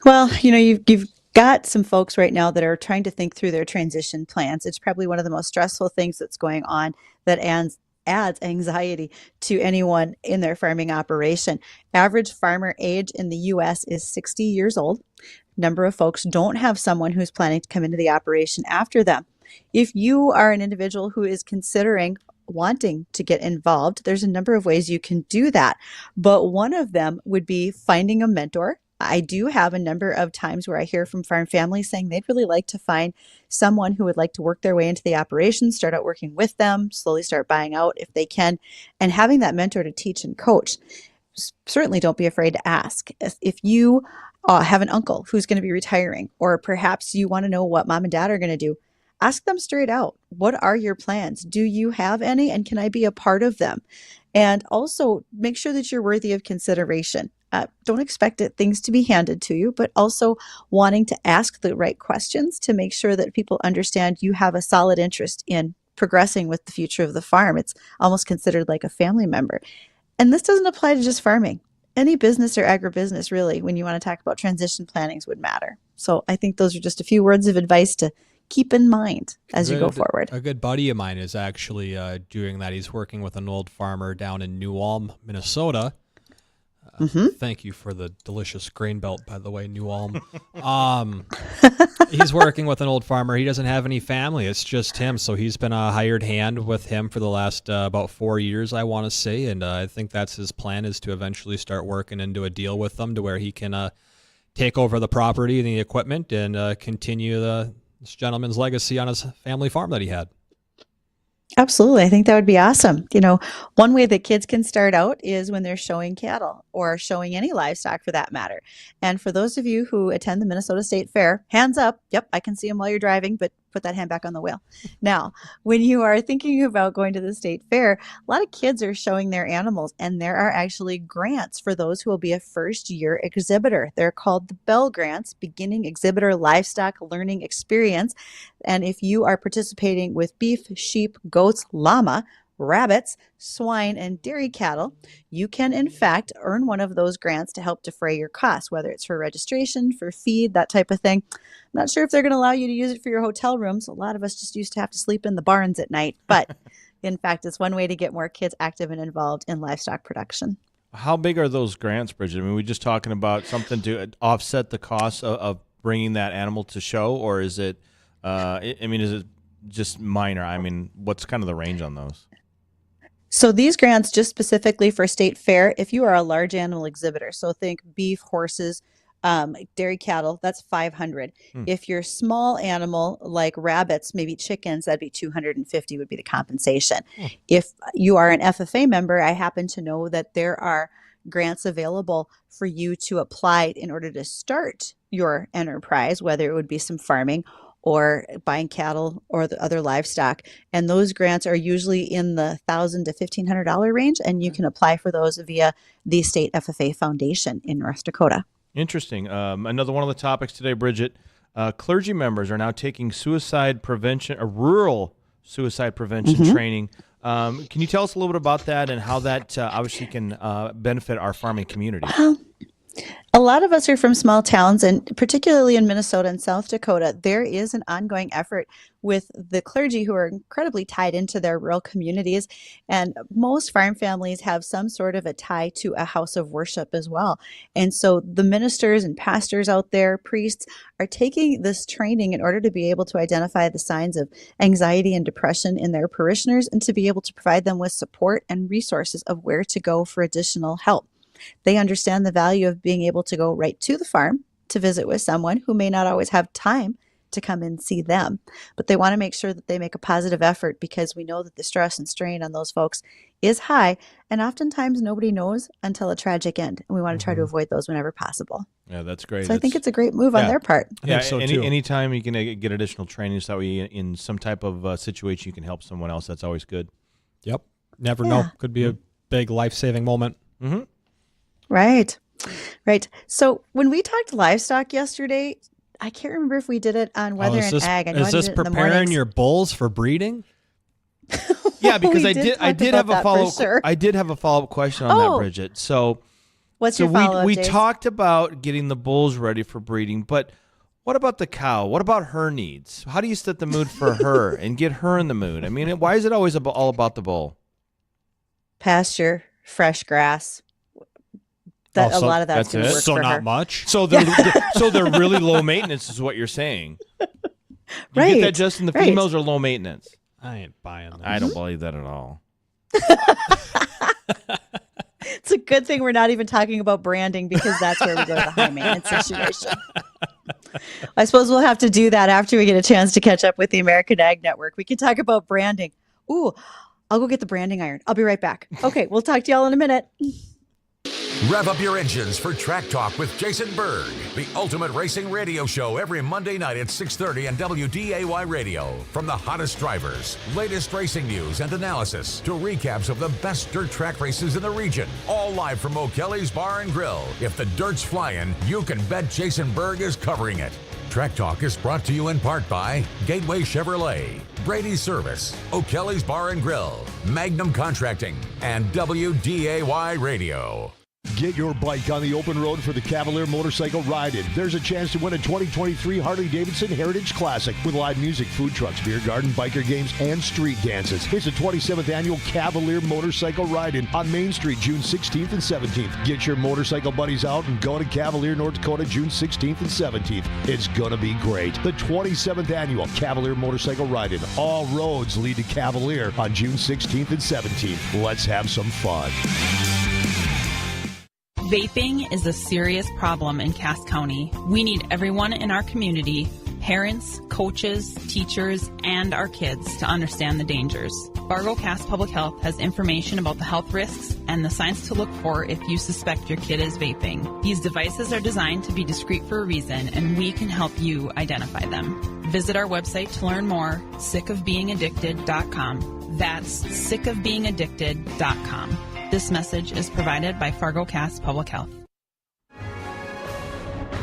Well, you've got some folks right now that are trying to think through their transition plans. It's probably one of the most stressful things that's going on that adds anxiety to anyone in their farming operation. Average farmer age in the U.S. is 60 years old. Number of folks don't have someone who's planning to come into the operation after them. If you are an individual who is considering wanting to get involved, there's a number of ways you can do that. But one of them would be finding a mentor. I do have a number of times where I hear from farm families saying they'd really like to find someone who would like to work their way into the operation, start out working with them, slowly start buying out if they can, and having that mentor to teach and coach. Certainly don't be afraid to ask. If you have an uncle who's going to be retiring, or perhaps you want to know what mom and dad are going to do, ask them straight out. What are your plans? Do you have any? And can I be a part of them? And also make sure that you're worthy of consideration. Don't expect things to be handed to you, but also wanting to ask the right questions to make sure that people understand you have a solid interest in progressing with the future of the farm. It's almost considered like a family member. And this doesn't apply to just farming. Any business or agribusiness, really, when you want to talk about transition plannings, would matter. So I think those are just a few words of advice to keep in mind as you go forward. A good buddy of mine is actually doing that. He's working with an old farmer down in New Ulm, Minnesota. Thank you for the delicious grain belt, by the way, New Ulm. He's working with an old farmer. He doesn't have any family. It's just him. So he's been a hired hand with him for the last about 4 years, I want to say. And I think that's his plan, is to eventually start working into a deal with them to where he can take over the property and the equipment and continue this gentleman's legacy on his family farm that he had. Absolutely. I think that would be awesome. One way that kids can start out is when they're showing cattle or showing any livestock for that matter. And for those of you who attend the Minnesota State Fair, hands up. Yep, I can see them while you're driving, but put that hand back on the wheel. Now, when you are thinking about going to the state fair, a lot of kids are showing their animals, and there are actually grants for those who will be a first-year exhibitor. They're called the Bell Grants, Beginning Exhibitor Livestock Learning Experience. And if you are participating with beef, sheep, goats, llama, rabbits, swine, and dairy cattle, you can in fact earn one of those grants to help defray your costs, whether it's for registration, for feed, that type of thing. I'm not sure if they're going to allow you to use it for your hotel rooms. A lot of us just used to have to sleep in the barns at night, but in fact, it's one way to get more kids active and involved in livestock production. How big are those grants, Bridgette? I mean, we're just talking about something to offset the cost of bringing that animal to show, or is it, is it just minor? I mean, what's kind of the range on those? So these grants just specifically for state fair, if you are a large animal exhibitor, so think beef, horses, dairy cattle, that's $500. If you're small animal like rabbits, maybe chickens, that'd be $250 would be the compensation. If you are an FFA member, I happen to know that there are grants available for you to apply in order to start your enterprise, whether it would be some farming or buying cattle or the other livestock. And those grants are usually in the $1,000 to $1,500 range, and you can apply for those via the State FFA Foundation in North Dakota. Interesting. Another one of the topics today, Bridgette, clergy members are now taking suicide prevention, rural suicide prevention training. Can you tell us a little bit about that and how that obviously can benefit our farming community? A lot of us are from small towns, and particularly in Minnesota and South Dakota, there is an ongoing effort with the clergy who are incredibly tied into their rural communities. And most farm families have some sort of a tie to a house of worship as well. And so the ministers and pastors out there, priests, are taking this training in order to be able to identify the signs of anxiety and depression in their parishioners and to be able to provide them with support and resources of where to go for additional help. They understand the value of being able to go right to the farm to visit with someone who may not always have time to come and see them. But they want to make sure that they make a positive effort because we know that the stress and strain on those folks is high. And oftentimes nobody knows until a tragic end. And we want to try to avoid those whenever possible. Yeah, that's great. So I think it's a great move on their part. Yeah, so anytime you can get additional training so that way in some type of situation you can help someone else, that's always good. Yep. Never know. Could be a big life-saving moment. Mm-hmm. Right. So when we talked livestock yesterday, I can't remember if we did it on weather and ag. I know is this I did it in the preparing mornings. your bulls for breeding? Yeah, because We I did did talk have about a that for follow. sure. I did have a follow-up question on that, Bridget. So, What's your follow-up, we Jace? talked about getting the bulls ready for breeding, but what about the cow? What about her needs? How do you set the mood for her and get her in the mood? I mean, why is it always all about the bull? Pasture, fresh grass. A lot of that's going to work So for not her. much. So they're really low maintenance, is what you're saying. You Right. get that, Justin? The right. females are low maintenance. I ain't buying that. I don't believe that at all. It's a good thing we're not even talking about branding because that's where we go to the high maintenance situation. I suppose we'll have to do that after we get a chance to catch up with the American Ag Network. We can talk about branding. Ooh, I'll go get the branding iron. I'll be right back. Okay, we'll talk to y'all in a minute. Rev up your engines for Track Talk with Jason Berg, the ultimate racing radio show every Monday night at 6:30 on WDAY Radio. From the hottest drivers, latest racing news and analysis, to recaps of the best dirt track races in the region. All live from O'Kelly's Bar and Grill. If the dirt's flying, you can bet Jason Berg is covering it. Track Talk is brought to you in part by Gateway Chevrolet, Brady's Service, O'Kelly's Bar and Grill, Magnum Contracting, and WDAY Radio. Get your bike on the open road for the Cavalier Motorcycle Ride-In. There's a chance to win a 2023 Harley-Davidson Heritage Classic with live music, food trucks, beer garden, biker games, and street dances. It's the 27th annual Cavalier Motorcycle Ride-In on Main Street, June 16th and 17th. Get your motorcycle buddies out and go to Cavalier, North Dakota, June 16th and 17th. It's going to be great. The 27th annual Cavalier Motorcycle Ride-In. All roads lead to Cavalier on June 16th and 17th. Let's have some fun. Vaping is a serious problem in Cass County. We need everyone in our community, parents, coaches, teachers, and our kids to understand the dangers. Fargo Cass Public Health has information about the health risks and the signs to look for if you suspect your kid is vaping. These devices are designed to be discreet for a reason, and we can help you identify them. Visit our website to learn more, sickofbeingaddicted.com. That's sickofbeingaddicted.com. This message is provided by Fargo Cass Public Health.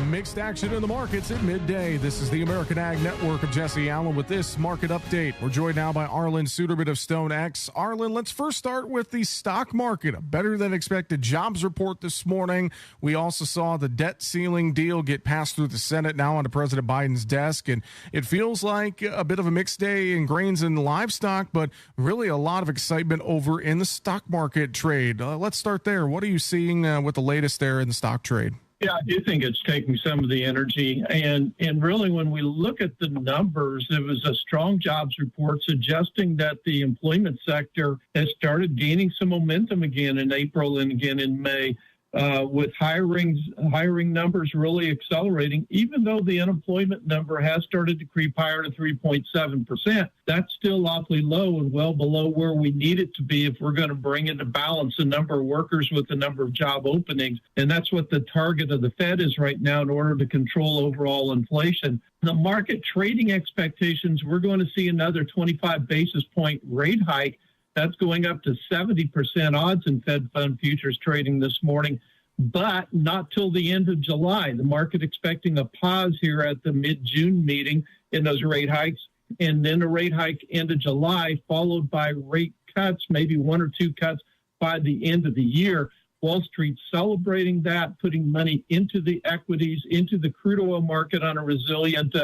Mixed action in the markets at midday. This is the American Ag Network of Jesse Allen with this market update. We're joined now by Arlen Suderman of StoneX. Arlen, let's first start with the stock market. A better than expected jobs report this morning. We also saw the debt ceiling deal get passed through the Senate, now onto President Biden's desk. And it feels like a bit of a mixed day in grains and livestock, but really a lot of excitement over in the stock market trade. Let's start there. What are you seeing with the latest there in the stock trade? Yeah, I do think it's taking some of the energy. And really, when we look at the numbers, it was a strong jobs report suggesting that the employment sector has started gaining some momentum again in April and again in May, with hiring numbers really accelerating, even though the unemployment number has started to creep higher to 3.7%. That's still awfully low and well below where we need it to be if we're going to bring into balance the number of workers with the number of job openings. And that's what the target of the Fed is right now in order to control overall inflation. The market trading expectations, we're going to see another 25 basis point rate hike. That's going up to 70% odds in Fed Fund futures trading this morning, but not till the end of July. The market expecting a pause here at the mid-June meeting in those rate hikes, and then a rate hike end of July, followed by rate cuts, maybe one or two cuts by the end of the year. Wall Street celebrating that, putting money into the equities, into the crude oil market on a resilient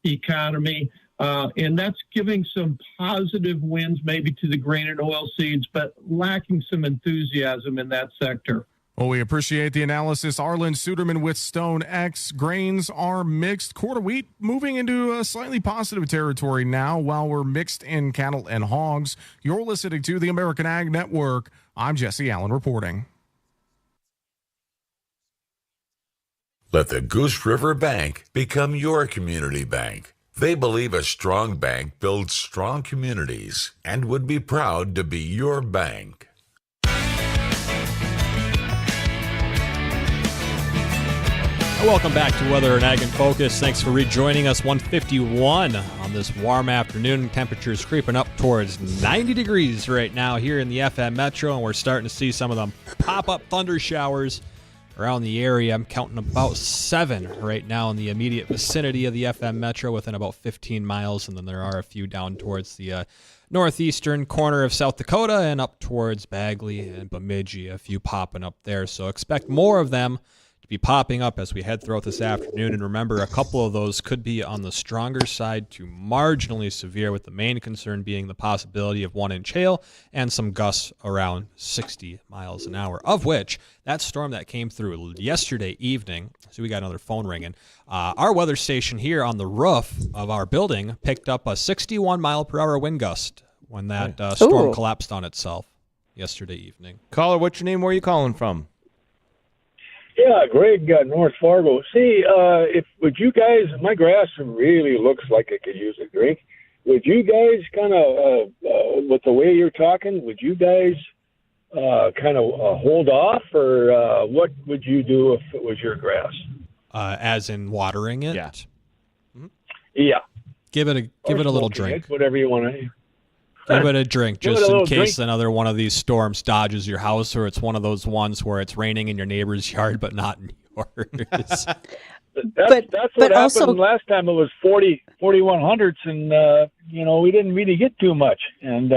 economy. And that's giving some positive wins maybe to the grain and oil seeds, but lacking some enthusiasm in that sector. Well, we appreciate the analysis. Arlen Suderman with StoneX. Grains are mixed. Quarter wheat moving into a slightly positive territory now, while we're mixed in cattle and hogs. You're listening to the American Ag Network. I'm Jesse Allen reporting. Let the Goose River Bank become your community bank. They believe a strong bank builds strong communities and would be proud to be your bank. Welcome back to Weather and Ag in Focus. Thanks for rejoining us. 151 on this warm afternoon. Temperatures creeping up towards 90 degrees right now here in the FM Metro, and we're starting to see some of them pop-up thunder showers around the area. I'm counting about 7 right now in the immediate vicinity of the FM Metro, within about 15 miles, and then there are a few down towards the northeastern corner of South Dakota and up towards Bagley and Bemidji, a few popping up there. So expect more of them to be popping up as we head throughout this afternoon. And remember, a couple of those could be on the stronger side to marginally severe, with the main concern being the possibility of 1-inch hail and some gusts around 60 miles an hour, of which that storm that came through yesterday evening, so we got another phone ringing, our weather station here on the roof of our building picked up a 61 mile per hour wind gust when that storm collapsed on itself yesterday evening. Caller, what's your name? Where are you calling from? Yeah, Greg, North Fargo. See, would you guys, my grass really looks like it could use a drink. Would you guys kind of, with the way you're talking, would you guys kind of hold off, or what would you do if it was your grass? As in watering it? Yeah. Mm-hmm. Yeah. Give it a little drink. Whatever you want to. Give it a drink, Give it just a in little case drink. another one of these storms dodges your house, or it's one of those ones where it's raining in your neighbor's yard but not in yours. That's what happened also- last time. It was 4100s, and we didn't really get too much, and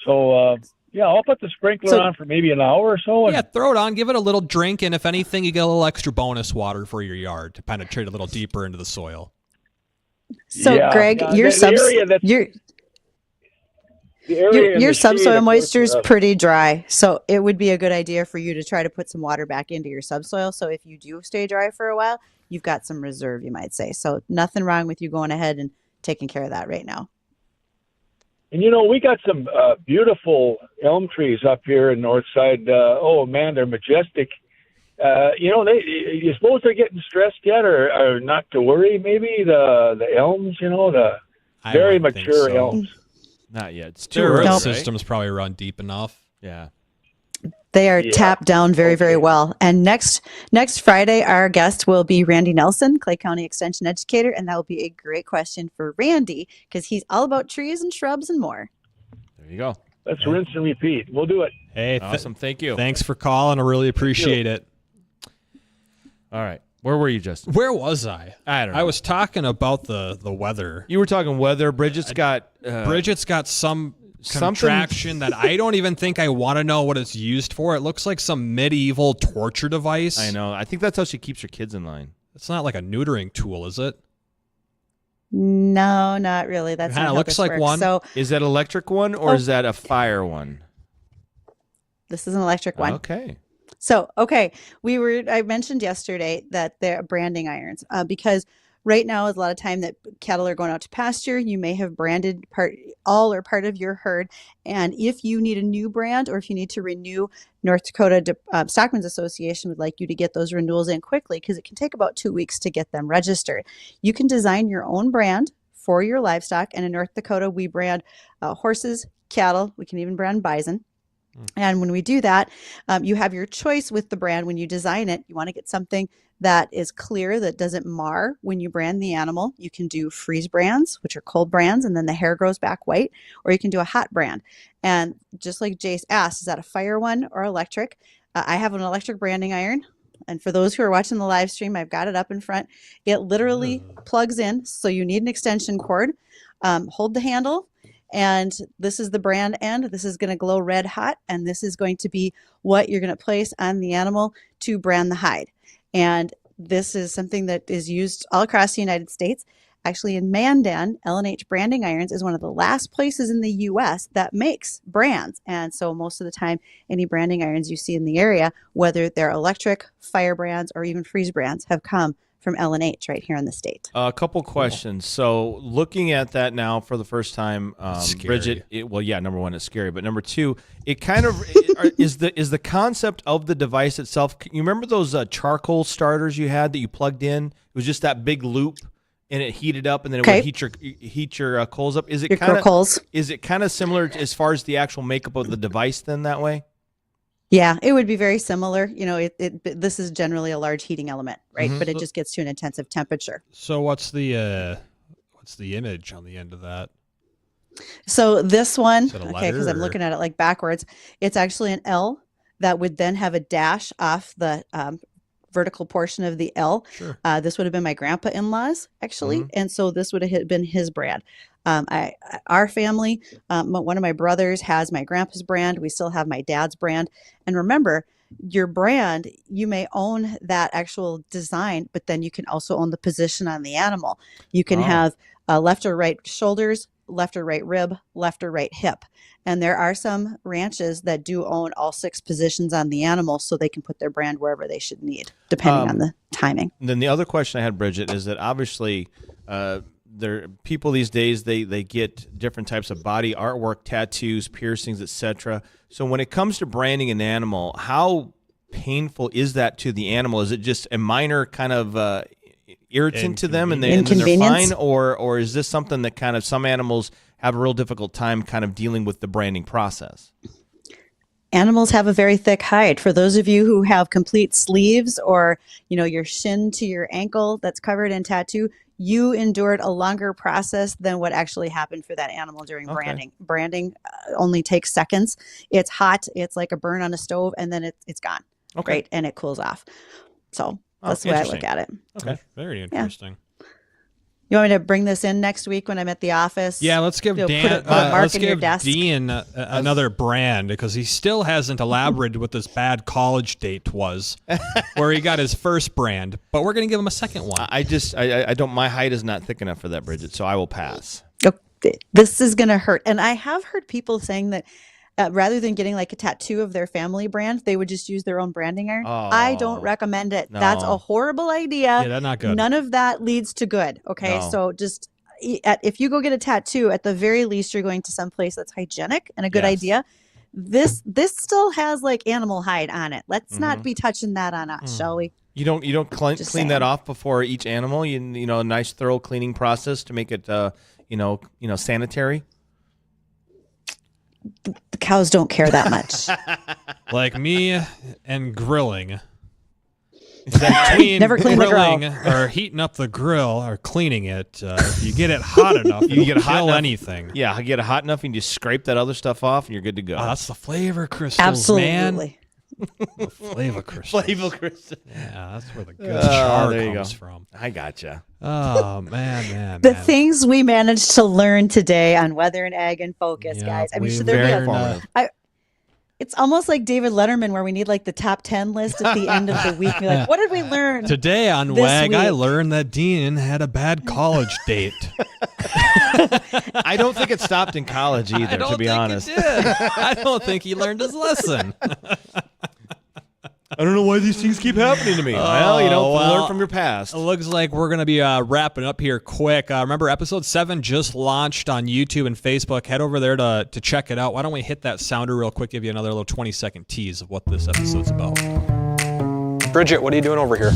so I'll put the sprinkler on for maybe an hour or so. And Yeah, throw it on, give it a little drink, and if anything, you get a little extra bonus water for your yard to penetrate a little deeper into the soil. So, Greg, your subsoil moisture is pretty dry, so it would be a good idea for you to try to put some water back into your subsoil. So if you do stay dry for a while, you've got some reserve, you might say. So nothing wrong with you going ahead and taking care of that right now. And we got some beautiful elm trees up here in Northside. Oh man, they're majestic. You suppose they're getting stressed yet, or not to worry? Maybe the elms, the very mature elms. Not yet. It's Their root systems probably run deep enough. Yeah. They are tapped down very, very well. And next Friday, our guest will be Randy Nelson, Clay County Extension Educator, and that will be a great question for Randy because he's all about trees and shrubs and more. There you go. Let's rinse and repeat. We'll do it. Hey, awesome. Thank you. Thanks for calling. I really appreciate it. All right. Where were you, Justin? Where was I? I don't know. I was talking about the weather. You were talking weather. Bridgette's got some contraption that I don't even think I want to know what it's used for. It looks like some medieval torture device. I know. I think that's how she keeps her kids in line. It's not like a neutering tool, is it? No, not really. That's Kinda not how looks this like works. one. So Is that electric one or is that a fire one? this is an electric one. Okay. So, I mentioned yesterday that they're branding irons because right now is a lot of time that cattle are going out to pasture. You may have branded part of your herd. And if you need a new brand or if you need to renew, North Dakota Stockman's Association would like you to get those renewals in quickly because it can take about 2 weeks to get them registered. You can design your own brand for your livestock. And in North Dakota, we brand horses, cattle. We can even brand bison. And when we do that, you have your choice with the brand. When you design it, you want to get something that is clear, that doesn't mar when you brand the animal. You can do freeze brands, which are cold brands, and then the hair grows back white, or you can do a hot brand. And just like Jace asked, is that a fire one or electric? I have an electric branding iron. And for those who are watching the live stream, I've got it up in front. It literally plugs in. So you need an extension cord. Hold the handle. And this is the brand end. This is going to glow red hot, and this is going to be what you're going to place on the animal to brand the hide. And this is something that is used all across the United States. Actually, in Mandan, L&H Branding Irons is one of the last places in the U.S. that makes brands. And so most of the time, any branding irons you see in the area, whether they're electric, fire brands, or even freeze brands, have come from L&H right here in the state. A couple questions. So looking at that now for the first time, Bridgette, number one, it's scary. But number two, it kind of is the concept of the device itself. You remember those charcoal starters you had that you plugged in? It was just that big loop and it heated up, and then it Okay. would heat your coals up. Is it Your kind of coals. Is it kind of similar as far as the actual makeup of the device? Then that way. Yeah, it would be very similar. You know, this is generally a large heating element, right? Mhm. But it just gets to an intensive temperature. So what's the image on the end of that? So this one, Is it a okay, because letter, I'm or- looking at it like backwards, it's actually an L that would then have a dash off the vertical portion of the L. Sure. This would have been my grandpa-in-law's actually, Mhm. and so this would have been his brand. Our family, one of my brothers has my grandpa's brand. We still have my dad's brand. And remember, your brand, you may own that actual design, but then you can also own the position on the animal. You can Oh. have left or right shoulders, left or right rib, left or right hip. And there are some ranches that do own all 6 positions on the animal so they can put their brand wherever they should need, depending on the timing. Then the other question I had, Bridgette, is that obviously there people these days they get different types of body artwork, tattoos, piercings, etc. So when it comes to branding an animal, how painful is that to the animal? Is it just a minor kind of irritant to them and then they're Inconvenience? fine, or is this something that kind of some animals have a real difficult time kind of dealing with the branding process? Animals have a very thick hide. For those of you who have complete sleeves or, you know, your shin to your ankle that's covered in tattoo, you endured a longer process than what actually happened for that animal during Okay. branding. Branding only takes seconds. It's hot. It's like a burn on a stove, and then it's gone. Okay. Right? And it cools off. So that's the way I look at it. Okay. Very interesting. You want me to bring this in next week when I'm at the office? Yeah, let's give You know, Dan. put a mark Let's in your give desk. Dean another brand because he still hasn't elaborated what this bad college date was, where he got his first brand. But we're going to give him a second one. I don't. My height is not thick enough for that, Bridgette, so I will pass. Okay. This is going to hurt. And I have heard people saying that rather than getting like a tattoo of their family brand, they would just use their own branding iron. I don't recommend it. That's No. a horrible idea. Yeah, that's not good. None of that leads to good. Okay. No. So just if you go get a tattoo, at the very least, you're going to some place that's hygienic and a good Yes. idea. This still has like animal hide on it. Let's Mm-hmm. not be touching that on us, shall we? You don't clean Just that saying. off before each animal. You know, a nice thorough cleaning process to make it sanitary. The cows don't care that much. Like me and grilling. Between Never clean the grill. grilling or heating up the grill or cleaning it, if you get it hot enough, you get hot kill enough- anything. Yeah, get it hot enough and you just scrape that other stuff off and you're good to go. Oh, that's the flavor crystals, man. Absolutely. The flavor crystals. Flavor crystal. Yeah, that's where the good char there you comes go. from. I gotcha. Oh man. The things we managed to learn today on Weather and Ag and Focus, Yeah, guys. I mean, we should there be learned, it's almost like David Letterman, where we need like the top 10 list at the end of the week. Be like, what did we learn Today on this WAG, I week? learned that Dean had a bad college date. I don't think it stopped in college either, to be honest. I don't think he learned his lesson. I don't know why these things keep happening to me. Learn from your past. It looks like we're going to be wrapping up here quick. Remember, episode 7 just launched on YouTube and Facebook. Head over there to check it out. Why don't we hit that sounder real quick, give you another little 20-second tease of what this episode's about. Bridgette, what are you doing over here?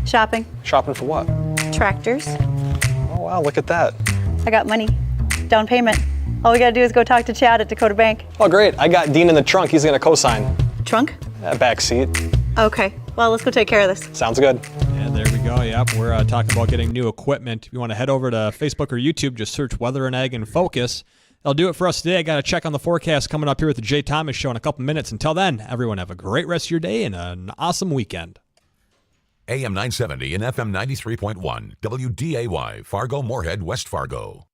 Shopping. Shopping for what? Tractors. Oh, wow, look at that. I got money. Down payment. All we got to do is go talk to Chad at Dakota Bank. Oh, great. I got Dean in the trunk. He's going to co-sign. Trunk? Back seat. Okay. Well, let's go take care of this. Sounds good. And there we go. Yep, we're talking about getting new equipment. If you want to head over to Facebook or YouTube, just search Weather and Ag and Focus. That'll do it for us today. I got to check on the forecast coming up here with the Jay Thomas Show in a couple minutes. Until then, everyone have a great rest of your day and an awesome weekend. AM 970 and FM 93.1, WDAY, Fargo, Moorhead, West Fargo.